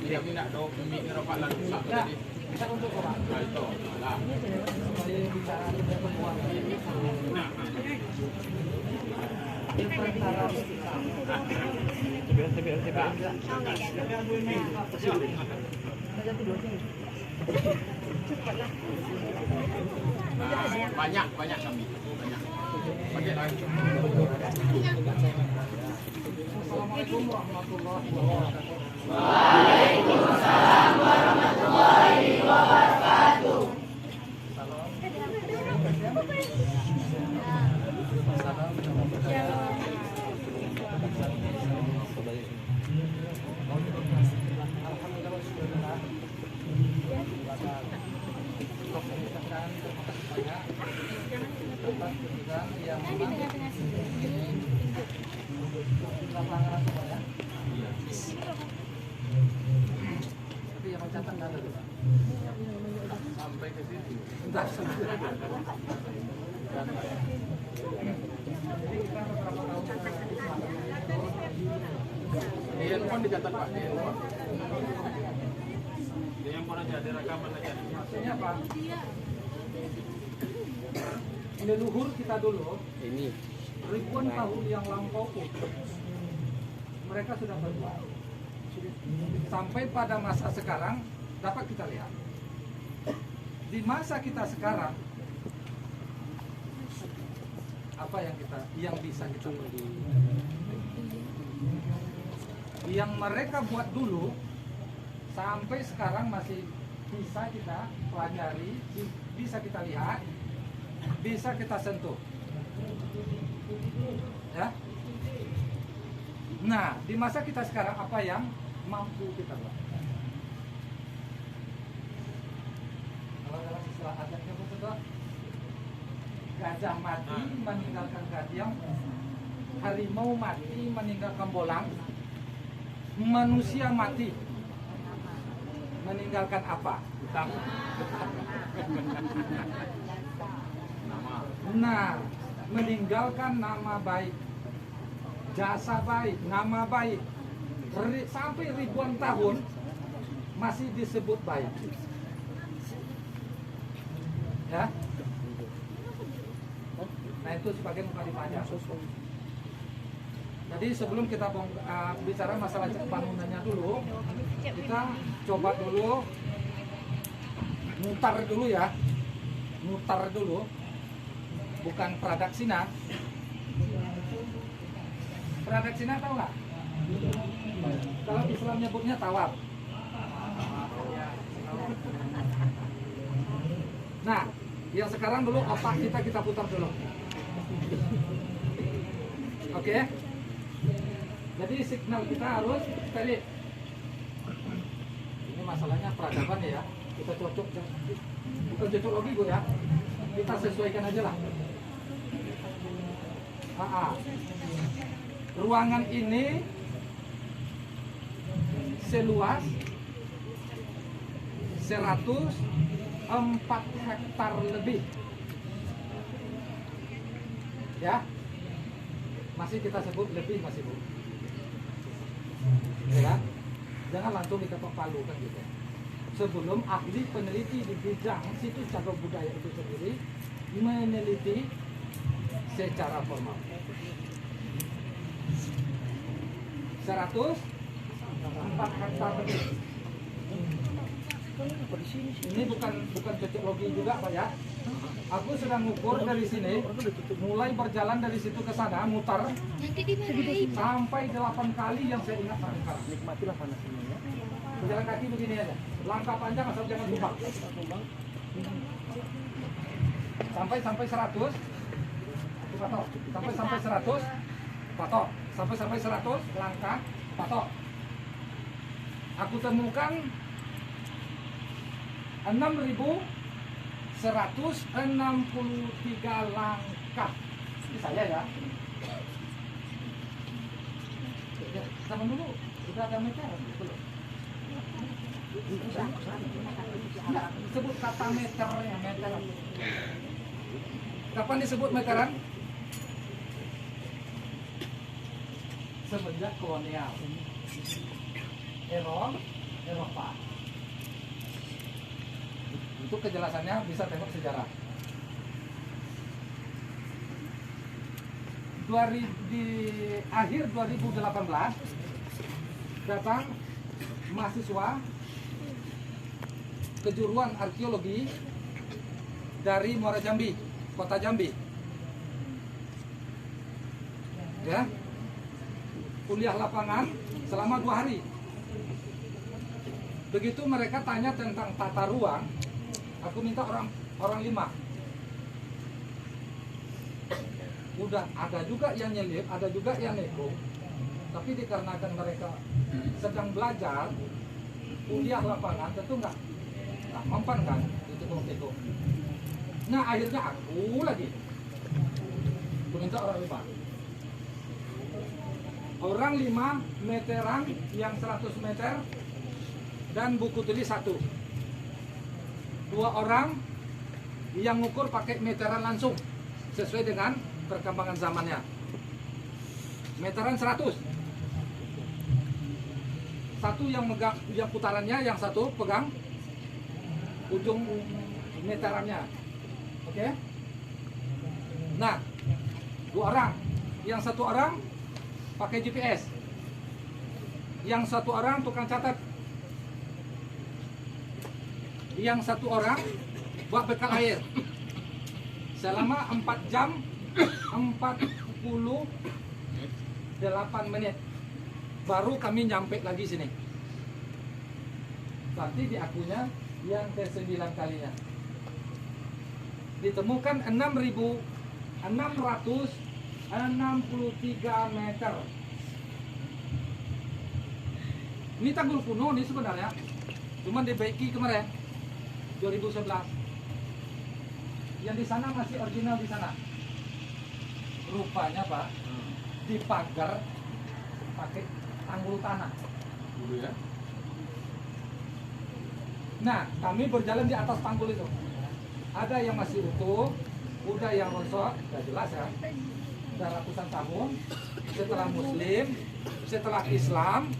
Tidak minat dong, minat ropak lalu sak tadi. Nah, itu. Lah. Banyak kami. Banyak. Pakai lagi. Assalamualaikum warahmatullahi wabarakatuh. Waalaikumsalam warahmatullahi wabarakatuh. Sampai ke situ. Di handphone dicatat Pak. Di handphone aja, di rekaman aja. Maksudnya apa? Leluhur kita dulu. Ini. Ribuan tahun yang lampau mereka sudah berbuat. Sampai pada masa sekarang dapat kita lihat. Di masa kita sekarang apa yang bisa kita beli? Yang mereka buat dulu sampai sekarang masih bisa kita pelajari, bisa kita lihat, bisa kita sentuh. Ya. Nah, di masa kita sekarang apa yang mampu kita buat? Kalau dalam istilah adatnya betul, gajah mati meninggalkan gajah, harimau mati meninggalkan bolang, manusia mati meninggalkan apa? Hutang. Nah, meninggalkan nama baik, jasa baik, nama baik, sampai ribuan tahun masih disebut baik. Ya. Nah, itu sebagai mukadimahnya. Jadi sebelum kita bicara masalah bangunannya dulu, kita coba dulu mutar dulu ya, mutar dulu, bukan pradaksina. Pradaksina tahu nggak? Kalau Islam nyebutnya tawaf. Nah, yang sekarang dulu otak kita putar dulu. Oke? Jadi signal kita harus tadi. Ini masalahnya peradaban ya. Kita cocok, bukan cocok lagi Bu ya. Kita sesuaikan aja lah. Ruangan ini seluas 104 hektar lebih. Ya, masih kita sebut lebih masih Bu. Ya, jangan langsung diketok palu kan gitu. Sebelum ahli peneliti di bidang situs cagar budaya itu sendiri meneliti secara formal. 104 hektar lebih. Ini bukan cocok logi juga Pak ya. Aku sedang ngukur dari sini, mulai berjalan dari situ ke sana, mutar sampai 8 kali yang saya ingat sampai sekarang. Nikmatilah panas ini ya. Berjalan kaki begini aja, langkah panjang asal jangan tumbang. Sampai 100, patok. Sampai 100, patok. Sampai 100, langkah, patok. Aku temukan 6.163 langkah. Ini saya ya. Sama dulu, sudah ada meter belum? Enggak, sebut kata meternya, meter. Kapan disebut meteran? Semenjak kolonial. Eropa. Untuk kejelasannya bisa tengok sejarah. di akhir 2018 datang mahasiswa kejuruan arkeologi dari Muara Jambi, kota Jambi. Ya, kuliah lapangan selama 2 hari. Begitu mereka tanya tentang tata ruang, aku minta orang 5. Udah ada juga yang nyelip, ada juga yang neko. Tapi dikarenakan mereka sedang belajar kuliah lapangan, tentu nggak mempan kan itu. Nah akhirnya aku lagi minta orang 5. Orang 5 meteran yang 100 meter dan buku tulis 1. 2 orang yang ngukur pakai meteran langsung sesuai dengan perkembangan zamannya. Meteran 100. 1 yang megang yang putarannya, yang 1 pegang ujung meterannya. Oke? Nah, 2 orang. Yang 1 orang pakai GPS. Yang 1 orang tukang catat. Yang 1 orang buat bekal air. Selama 4 jam 48 menit baru kami nyampe lagi sini. Berarti diakunya yang ke-9 kalinya. Ditemukan 6.663 meter. Ini tanggul kuno nih sebenarnya. Cuma dibaiki kemarin 2011. Yang di sana masih original di sana. Rupanya Pak, dipagar pakai tanggul tanah. Dulu ya. Nah, kami berjalan di atas tanggul itu. Ada yang masih utuh, udah yang rosak, sudah jelas ya. Sudah ratusan tahun. Setelah Muslim, setelah Islam,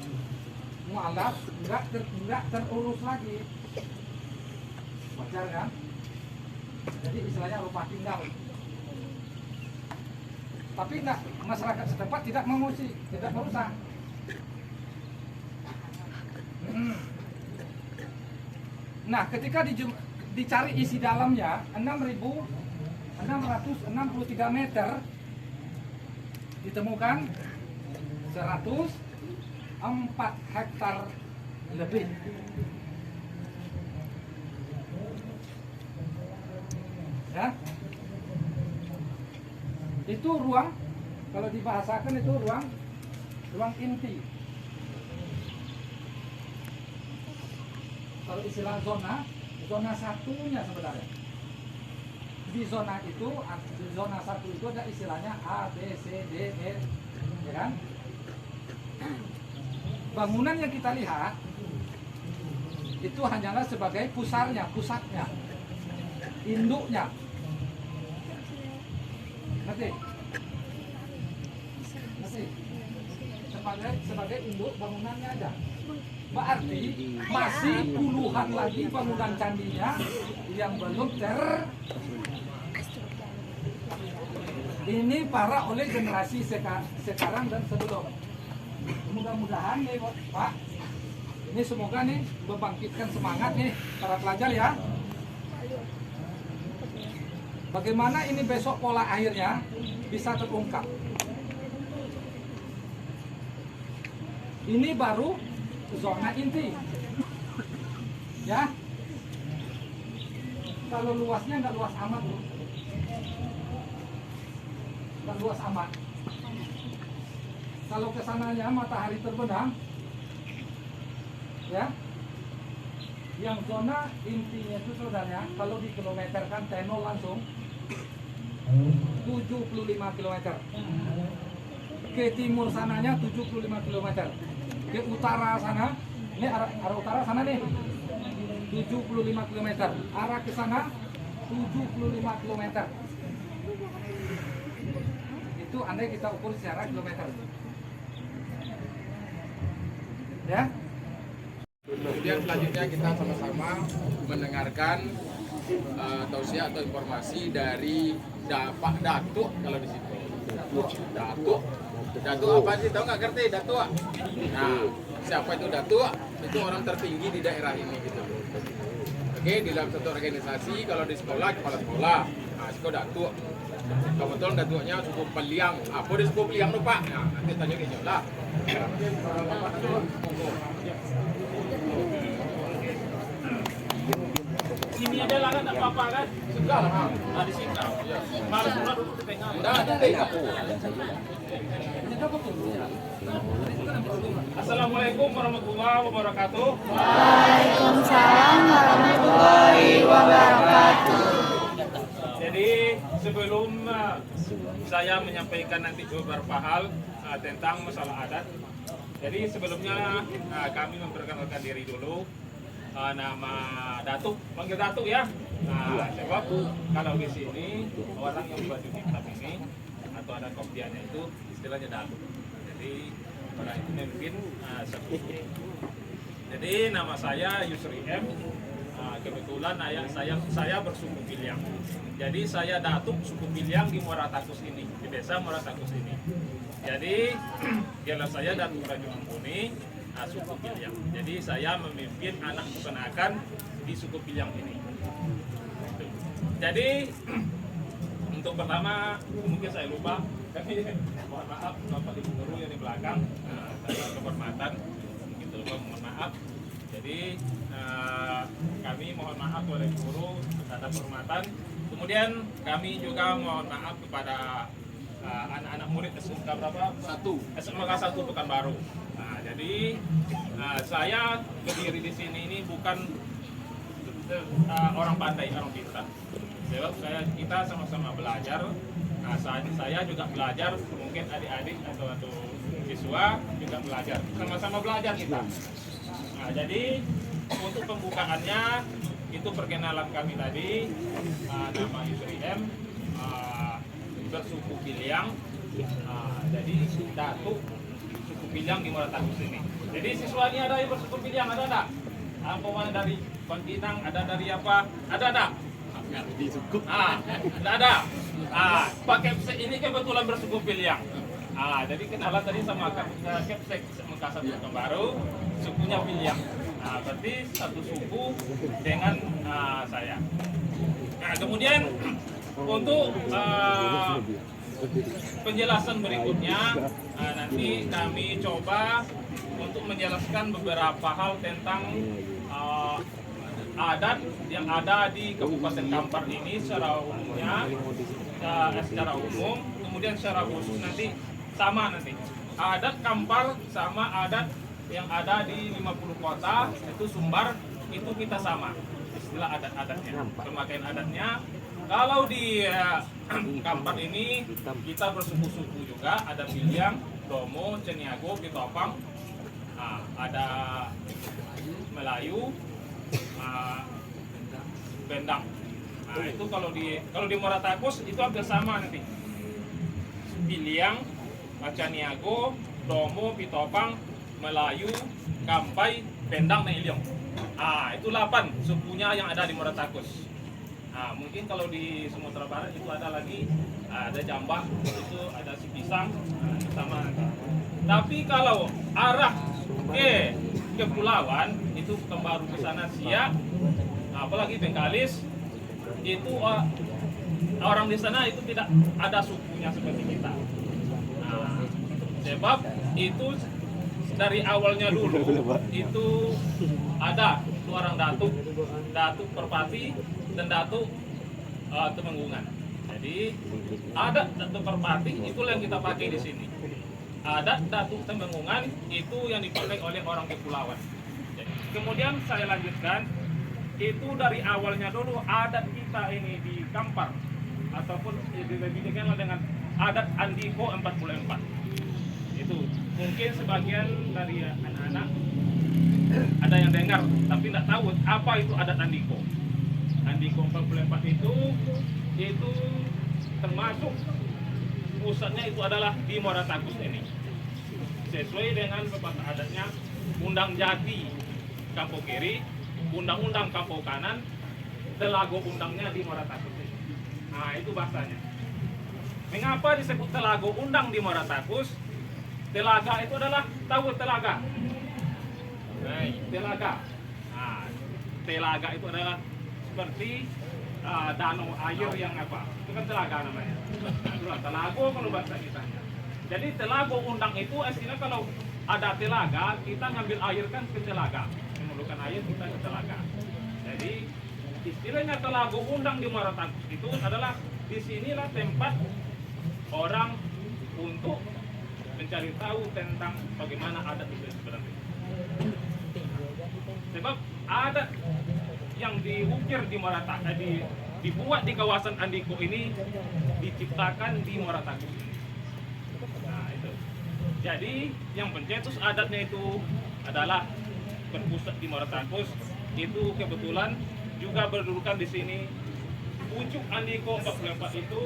mualaf nggak terurus lagi. Wajar kan? Jadi istilahnya rumah tinggal. Tapi enggak, masyarakat setempat tidak mengungsi, tidak merusak. Nah, ketika dicari isi dalamnya 6.663 meter, ditemukan 104 hektar lebih. Ya. Itu ruang, kalau dibahasakan itu ruang inti. Kalau istilah zona satunya sebenarnya. Di zona itu, di zona 1 itu ada istilahnya A, B, C, D, E, ya kan? Bangunan yang kita lihat itu hanyalah sebagai pusatnya, induknya. Ngerti? Sebagai induk bangunannya aja. Berarti masih puluhan lagi bangunan candinya yang belum ini para oleh generasi sekarang dan sebelum. Mudah-mudahan nih Pak, ini semoga nih membangkitkan semangat nih para pelajar ya. Bagaimana ini besok pola airnya bisa terungkap. Ini baru zona inti. Ya. Kalau luasnya nggak luas amat loh. Nggak luas amat. Kalau kesananya matahari terbenam, ya, yang zona intinya itu saudaranya, kalau dikilometerkan tenol langsung 75 km. Ke timur sananya 75 km. Ke utara sana, ini arah utara sana nih 75 km. Arah ke sana 75 km. Itu andai kita ukur secara kilometer. Ya. Kemudian selanjutnya kita sama-sama mendengarkan tausiah atau informasi dari Pak Datuk kalau di situ. Datuk. Datuk apa sih? Tahu nggak ngerti datuk? Nah, siapa itu datuk? Itu orang tertinggi di daerah ini gitu. Oke, di dalam satu organisasi, kalau di sekolah kepala sekolah. Nah, itu datuk. Kebetulan datuknya suku Peliang. Apa di suku Peliang tuh Pak? Nah, nanti tanya dia lah. Sini ada lah kan apa-apa kan? Sudah lah. Nah, di sini. Malas sudah dulu tengah. Assalamualaikum warahmatullahi wabarakatuh. Waalaikumsalam warahmatullahi wabarakatuh. Jadi sebelum saya menyampaikan nanti beberapa hal tentang masalah adat. Jadi sebelumnya kami memperkenalkan diri dulu. Nama Datuk, panggil Datuk ya. Nah, sebab kalau di sini orang yang baju hitam ini atau ada kopiannya itu istilahnya Datuk. Jadi orang itu memimpin sepupu. Jadi nama saya Yusri M. Kebetulan saya bersuku Piliang. Jadi saya Datuk suku Piliang di Muara Takus ini, di desa Muara Takus ini. Jadi gelar saya Datuk Rajo Ampuni, suku Piliang. Jadi saya memimpin anak keponakan di suku Piliang ini. Jadi untuk pertama mungkin saya lupa, kami mohon maaf Bapak Ibu Guru yang di belakang, saya kehormatan, gitu lupa mohon maaf. Jadi kami mohon maaf oleh guru atas kehormatan. Kemudian kami juga mohon maaf kepada anak-anak murid SMK berapa? SMK 1 Pekanbaru. Nah, jadi saya berdiri di sini ini bukan orang pandai, orang pintar. Sebab kita sama-sama belajar. Nah, saya juga belajar, mungkin adik-adik atau siswa juga belajar. Sama-sama belajar kita. Nah, jadi untuk pembukaannya itu perkenalan kami tadi, nama Yusri M, bersuku Piliang, jadi Datuk suku Piliang di Muara Takus ini. Jadi siswa ini ada yang bersuku Piliang, ada tak? Apa dari Pontianak, ada dari apa? Ada tak? Tidak ada. Pak Kepsek ini kebetulan bersuku Piliang. Jadi kenalan tadi sama Kepsek Makassar Pekanbaru, sukunya Piliang. Berarti satu suku dengan saya. Nah, kemudian untuk penjelasan berikutnya, nanti kami coba untuk menjelaskan beberapa hal tentang adat yang ada di Kabupaten Kampar ini secara umumnya, secara umum, kemudian secara khusus nanti sama nanti. Adat Kampar sama adat yang ada di 50 kota itu Sumbar itu kita sama istilah adat-adatnya, pemakaian adatnya. Kalau di Kampar ini kita bersuku-suku juga, ada Piliang, Domo, Ceniago, Pitopang, ada Melayu, Bendang. Nah, itu kalau di Muara Takus itu hampir sama nanti. Piliang, Ceniago, Domo, Pitopang, Melayu, Kampai, Bendang, dan Iliong. Itu 8 sukunya yang ada di Muara Takus. Mungkin kalau di Sumatera Barat itu ada lagi, ada Jambak, itu ada Sipisang, sama. Tapi kalau arah ke kepulauan itu Pekanbaru ke sana Siak, apalagi Bengkalis, itu orang di sana itu tidak ada sukunya seperti kita. Sebab itu dari awalnya dulu itu ada orang Datuk Perpati dan Datuk Temenggungan. Jadi adat Datuk Perpati itulah yang kita pakai di sini. Adat Datuk Temenggungan itu yang dipakai oleh orang kepulauan. Kemudian saya lanjutkan, itu dari awalnya dulu adat kita ini di Kampar ataupun lebih dikenal dengan adat Andiko 44. Itu mungkin sebagian dari anak-anak ada yang dengar tapi tidak tahu apa itu adat Andiko. Andiko 44 itu termasuk pusatnya itu adalah di Muara Takus ini. Sesuai dengan pepatah adatnya, Undang Jati Kampung Kiri, Undang-Undang Kampung Kanan, Telago undangnya di Muara Takus ini. Itu bahasanya. Mengapa disebut telaga undang di Muara Takus? Telaga itu adalah, tahu telaga? Telaga. Nah, telaga itu adalah seperti danau air yang apa? Itu kan telaga namanya. Itulah telaga kalau bahasa kita. Jadi telaga undang itu artinya kalau ada telaga, kita ngambil air kan ke telaga. Memerlukan air kita ke telaga. Jadi istilahnya telaga undang di Muara Takus itu adalah disinilah tempat orang untuk mencari tahu tentang bagaimana adat itu sebenarnya. Sebab adat yang diukir di Muara Takus, dibuat di kawasan Andiko ini diciptakan di Muara Takus. Nah itu. Jadi yang pencetus adatnya itu adalah berpusat di Muara Takus. Itu kebetulan juga berdudukan di sini. Pucuk Andiko 44 itu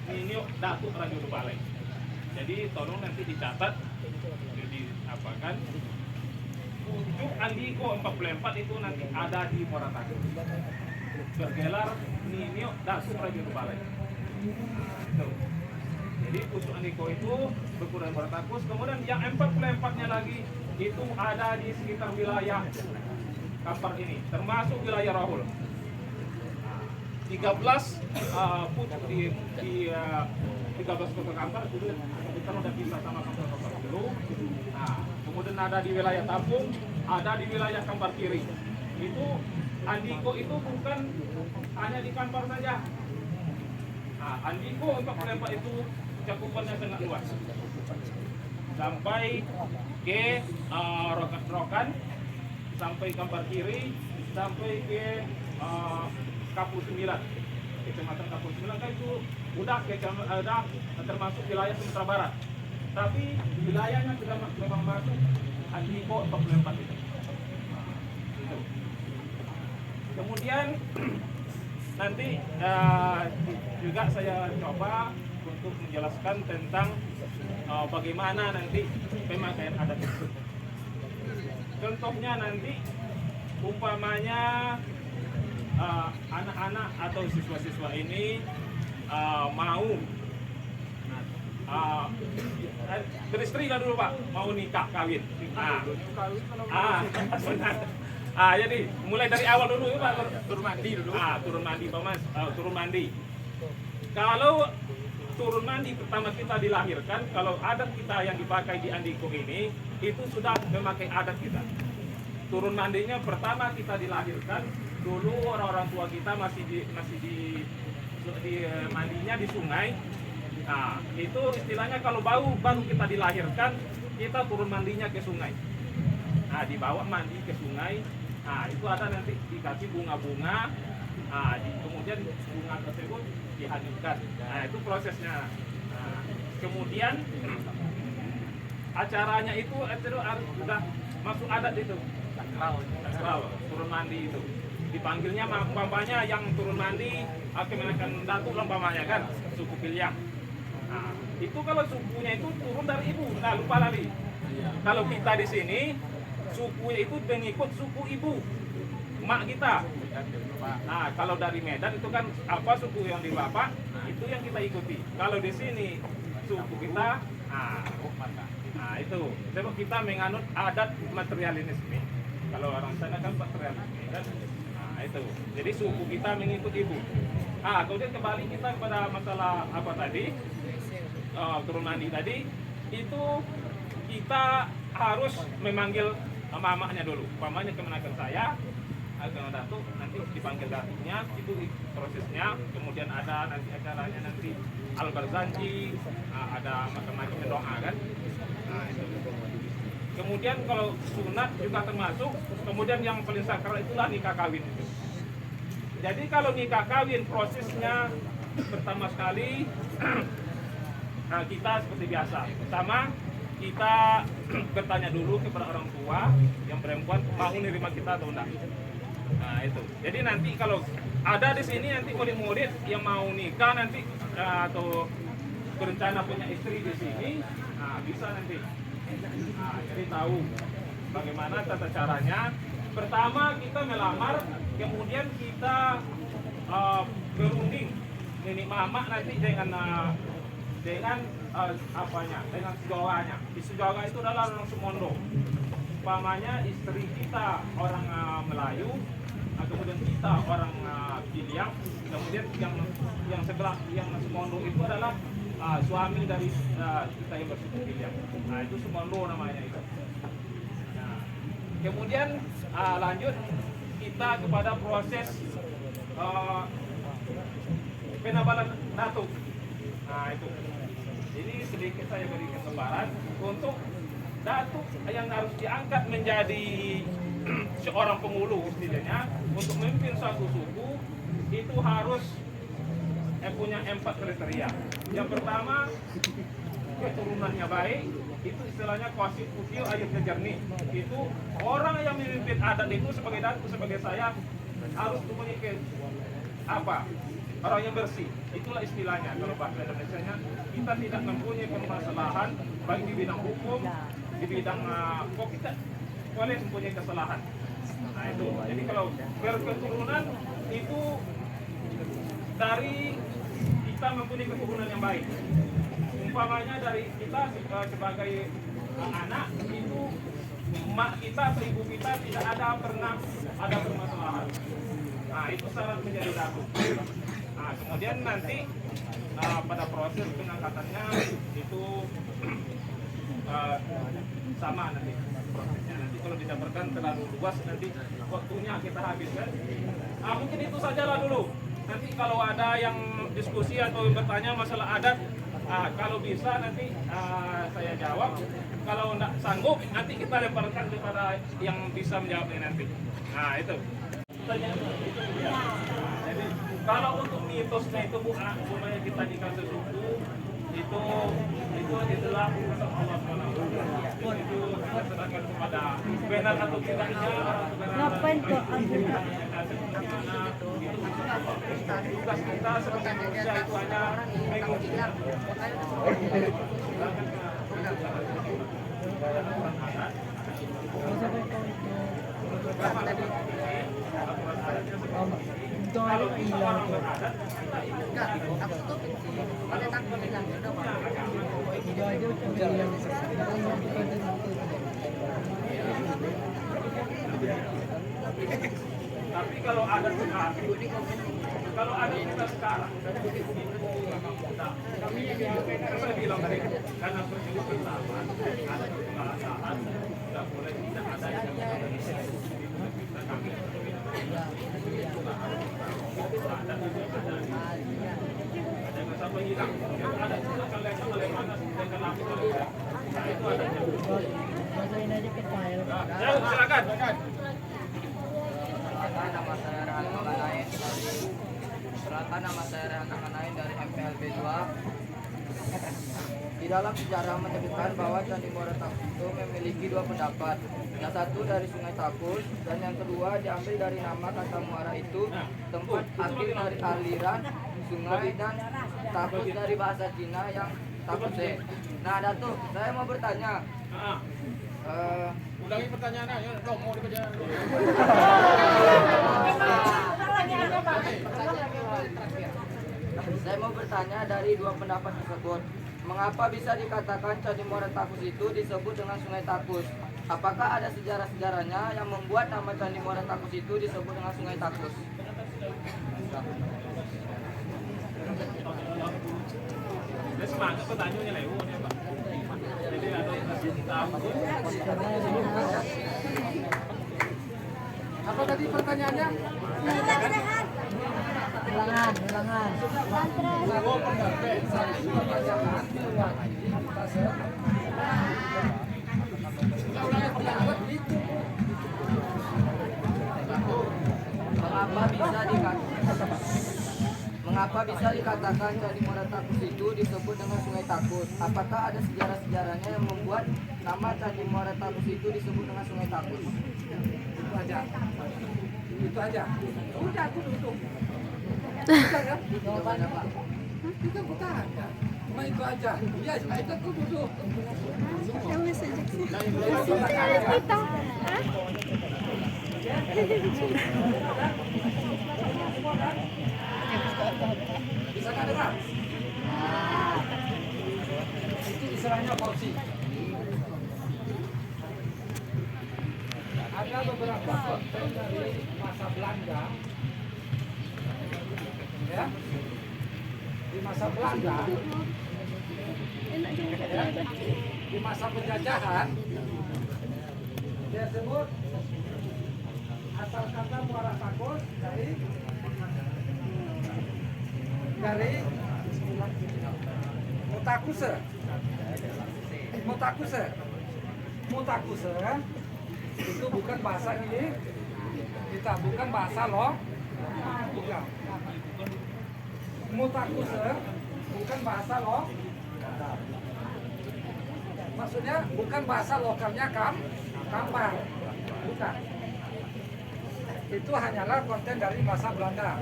Ninio Datuk Raja Balai. Jadi tolong nanti dicatat, jadi apakan Pucuk Andiko 44 itu nanti ada di Muara Takus. Bergelar Ninio Datuk Raja Balai. Jadi Pucuk Andiko itu berkurang Muara Takus. Kemudian yang 44-nya lagi itu ada di sekitar wilayah Kampar ini, termasuk wilayah Rahul. 13 pucuk di 13 kota Kampar itu kita udah bisa sama Kampar dulu. Nah, kemudian ada di wilayah Tampung, ada di wilayah Kampar Kiri. Itu Andiko itu bukan hanya di Kampar saja. Nah, Andiko untuk melempar itu cakupannya sangat luas. Sampai ke Rokan, sampai Kampar Kiri, sampai ke Kapur 9, Kecamatan Kapur 9 kan itu udah termasuk wilayah Sumatera Barat. Tapi wilayahnya sudah memang masuk Andiko 44 itu. Kemudian nanti juga saya coba untuk menjelaskan tentang bagaimana nanti pemakaian adat itu. Contohnya nanti umpamanya anak-anak atau siswa-siswa ini mau beristri lah dulu Pak, mau nikah kawin. Jadi mulai dari awal dulu ya Pak, turun mandi dulu. Turun mandi Pak Mas, turun mandi. Kalau turun mandi pertama kita dilahirkan, kalau adat kita yang dipakai di Andiko ini itu sudah memakai adat kita. Turun mandinya pertama kita dilahirkan, dulu orang-orang tua kita masih di mandinya di sungai. Nah, itu istilahnya kalau baru kita dilahirkan, kita turun mandinya ke sungai. Nah, dibawa mandi ke sungai. Nah, itu ada nanti dikasih bunga-bunga. Nah, kemudian bunga tersebut dihanyutkan. Nah, itu prosesnya. Nah, kemudian acaranya itu sudah masuk adat itu. Sakral, turun mandi itu. Dipanggilnya umpamanya yang turun mandi kemenakan datuk umpamanya kan, suku Pilyang. Nah, itu kalau sukunya itu turun dari ibu, nah lupa lali. Kalau kita di sini sukunya itu mengikut suku ibu, mak kita. Nah, kalau dari Medan itu kan apa suku yang di bapak, itu yang kita ikuti. Kalau di sini suku kita, nah itu. Sebab kita menganut adat materialisme. Kalau orang sana kan materialisme kan. Nah, itu. Jadi suku kita mengikut ibu. Kemudian kembali kita kepada masalah apa tadi? Turun mandi tadi, itu kita harus memanggil mamanya dulu. Mamanya kemenakan saya, agak datuk, nanti dipanggil datuknya, itu prosesnya. Kemudian ada nanti acaranya nanti al-barzanji, ada macam-macam doa kan. Nah, itu. Kemudian kalau sunat juga termasuk. Kemudian yang paling sakral itulah nikah kawin itu. Jadi kalau nikah kawin prosesnya pertama sekali kita seperti biasa. Pertama kita bertanya dulu kepada orang tua yang perempuan mau menerima kita atau enggak. Nah itu. Jadi nanti kalau ada di sini nanti murid-murid yang mau nikah nanti atau berencana punya istri di sini, bisa nanti. Jadi tahu bagaimana tata caranya. Pertama kita melamar, kemudian kita berunding nenek mama nanti dengan dengan dengan sejawanya. Sejawanya itu adalah orang Sumondo. Umpamanya istri kita orang Melayu, kemudian kita orang Piliang, kemudian yang sebelah yang Sumondo itu adalah suami dari kita yang bersuku Piliang. Nah itu Sumondo namanya itu. Nah, kemudian lanjut kita kepada proses penabalan datuk. Nah itu. Ini sedikit saya berikan gambaran untuk datuk yang harus diangkat menjadi seorang pengulu setidaknya untuk memimpin suatu suku itu harus punya 4 kriteria. Yang pertama, keturunannya baik, itu istilahnya qasid usil ayatnya jernih. Itu orang yang memimpin adat itu sebagai datuk, sebagai saya harus mempunyai orang yang bersih. Itulah istilahnya kalau bahasa Indonesianya. Kita tidak mempunyai permasalahan baik di bidang hukum, di bidang kok kita boleh mempunyai kesalahan. Nah itu. Jadi kalau berketurunan itu dari kita mempunyai keturunan yang baik. Umpamanya dari kita sebagai anak itu emak kita atau ibu kita tidak pernah ada permasalahan. Nah itu syarat menjadi datuk. Nah kemudian nanti pada proses pengangkatannya itu sama nanti prosesnya. Nanti kalau didapatkan terlalu luas nanti waktunya kita habiskan. Mungkin itu sajalah dulu. Nanti kalau ada yang diskusi atau bertanya masalah adat, kalau bisa nanti saya jawab. Kalau tidak sanggup nanti kita lemparkan kepada yang bisa menjawabnya nanti. Nah itu. Jadi kalau untuk mitosnya itu semuanya kita dikasih suku itu adalah urusan Allah SWT. Itu kita serahkan kepada benar atau tidaknya. Ngapain kok tugas kita sebagai manusia itu hanya mengungkap. Kalau kita orang beradat, aku tuh ada takut bilang tapi kalau ada sekarang, kita sekarang, kami saya bilang tadi, karena perjuangan sama, ada kesalahan, tidak boleh tidak ada yang kami jangan sampai hilang. Ada akan lekang oleh mana dan kenapa itu ada. Silakan. Perkenalkan nama saya Rehan Akanain dari MPLB 2. Di dalam sejarah menyebutkan bahwa Candi Muara Takus itu memiliki 2 pendapat. Yang satu dari Sungai Takus dan yang kedua diambil dari nama kata muara itu tempat akhir dari aliran sungai dan takus dari bahasa Cina yang takuse. Nah Datuk, saya mau bertanya. Ulangi pertanyaannya, ya, mau dibaca. Saya mau bertanya dari 2 pendapat tersebut. Mengapa bisa dikatakan Candi Muara Takus itu disebut dengan Sungai Takus? Apakah ada sejarah-sejarahnya yang membuat nama Candi Muara Takus itu disebut dengan Sungai Takus? Semangat pertanyaannya lewat ya Pak. Jadi ada apa tadi pertanyaannya? Ulangan. Mengapa bisa dikatakan Candi Muara Takus itu disebut dengan Sungai Takus? Apakah ada sejarah-sejarahnya yang membuat nama Candi Muara Takus itu disebut dengan Sungai Takus? Itu aja. Udah aku duduk. Jawabannya Pak. Kita bukan. Cuma itu aja. Iya, kita aku duduk. Bisa nggak dengar? istilahnya porsi. Ada beberapa konten dari masa Belanda, ya, di masa Belanda, ya, di masa penjajahan, dia sebut asal kata muara takus dari mutakuse. Mutakuse itu bukan bahasa ini kita, bukan bahasa loh, bukan. Mutakuse bukan bahasa loh, maksudnya bukan bahasa lokalnya Kampar, bukan. Itu hanyalah konten dari bahasa Belanda.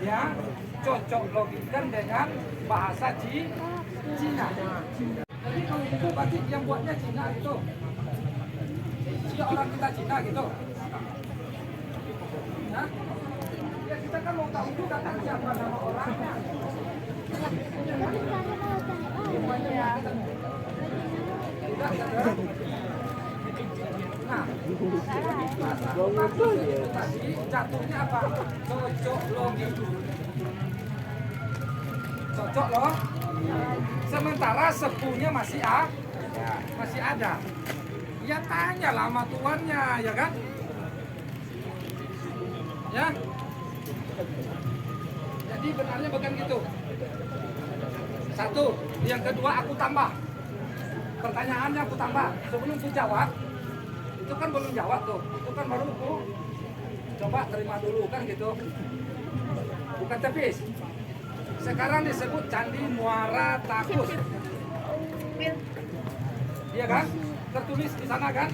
Ya, cocok logikan dengan bahasa Cina. Jadi kalau itu berarti yang buatnya Cina itu, si orang kita Cina gitu. Nah, ya kita kan mau tahu juga kan siapa nama orangnya. Nah, tadi jatuhnya apa? Cocok logi. Cocok loh. Sementara sepuhnya masih ada. Ya tanya lah sama tuannya, ya kan? Ya. Jadi benarnya bukan gitu. Satu, yang kedua aku tambah. Pertanyaannya aku tambah. Sebelum ku jawab, itu kan belum jawab tuh. Itu kan baru aku coba terima dulu kan gitu. Bukan tepis. Sekarang disebut Candi Muara Takus. Iya kan? Tertulis di sana kan?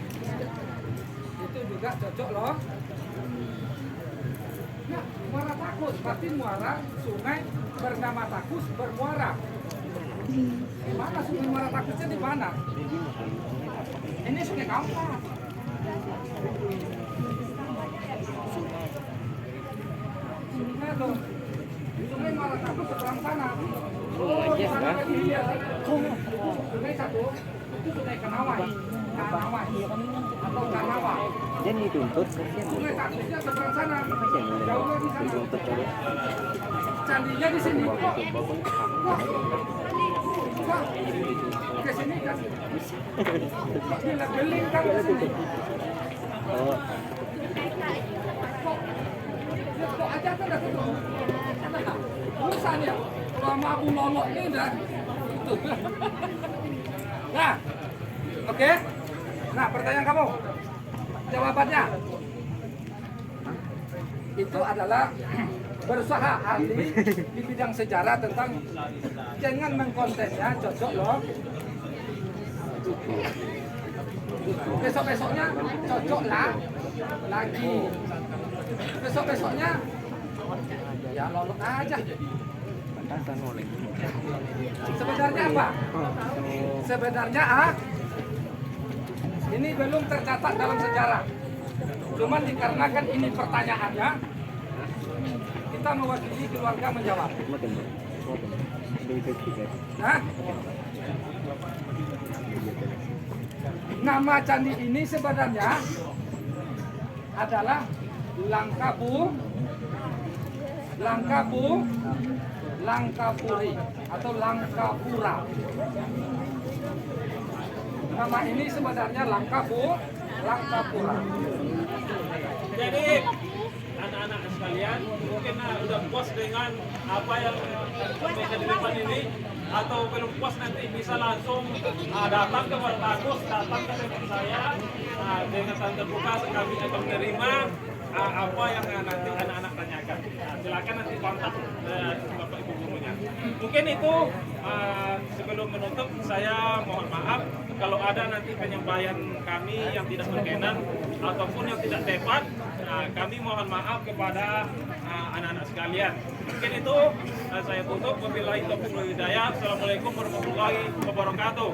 Itu juga cocok loh. Nah, Muara Takus berarti muara sungai bernama Takus bermuara. Di mana sungai Muara Takusnya di mana? Ini sungai Kampar. Sungai tuh. Sungai Muara Takus seberang sana. Oh, di sana lagi dia. Sungai satu itu sungai Kanawai. Atau Kanawa. Jadi dituntut Sungai Takusnya seberang sana. Jauh lagi sana. Candinya di sini. Kok ke sini kan? Bila beling kan ke sini. Kok aja kan dah ketemu. Urusan ya. Lama Abu Lolok ini dah. Nah, oke. Nah, pertanyaan kamu. Jawabannya itu adalah berusaha ahli di bidang sejarah tentang jangan mengkontennya cocok loh. Besok-besoknya cocok lah lagi. Besok-besoknya ya lolok aja. Sebenarnya apa? Sebenarnya ini belum tercatat dalam sejarah. Cuman dikarenakan ini pertanyaannya, kita mewakili keluarga menjawab. Nah, nama candi ini sebenarnya adalah Langkapuri atau Langkapura. Nama ini sebenarnya Langkapura. Jadi anak-anak sekalian mungkin udah puas dengan apa yang disampaikan di depan ini, atau belum puas nanti bisa langsung datang ke Muara Takus, datang ke tempat saya dengan tangan terbuka. Kami akan menerima apa yang nanti anak-anak tanyakan. Silakan nanti kontak Bapak Ibu gurunya. Mungkin itu sebelum menutup saya mohon maaf kalau ada nanti penyampaian kami yang tidak berkenan ataupun yang tidak tepat. Kami mohon maaf kepada anak-anak sekalian. Mungkin itu saya tutup. Wabillahi taufiq wal hidayah. Assalamualaikum warahmatullahi wabarakatuh.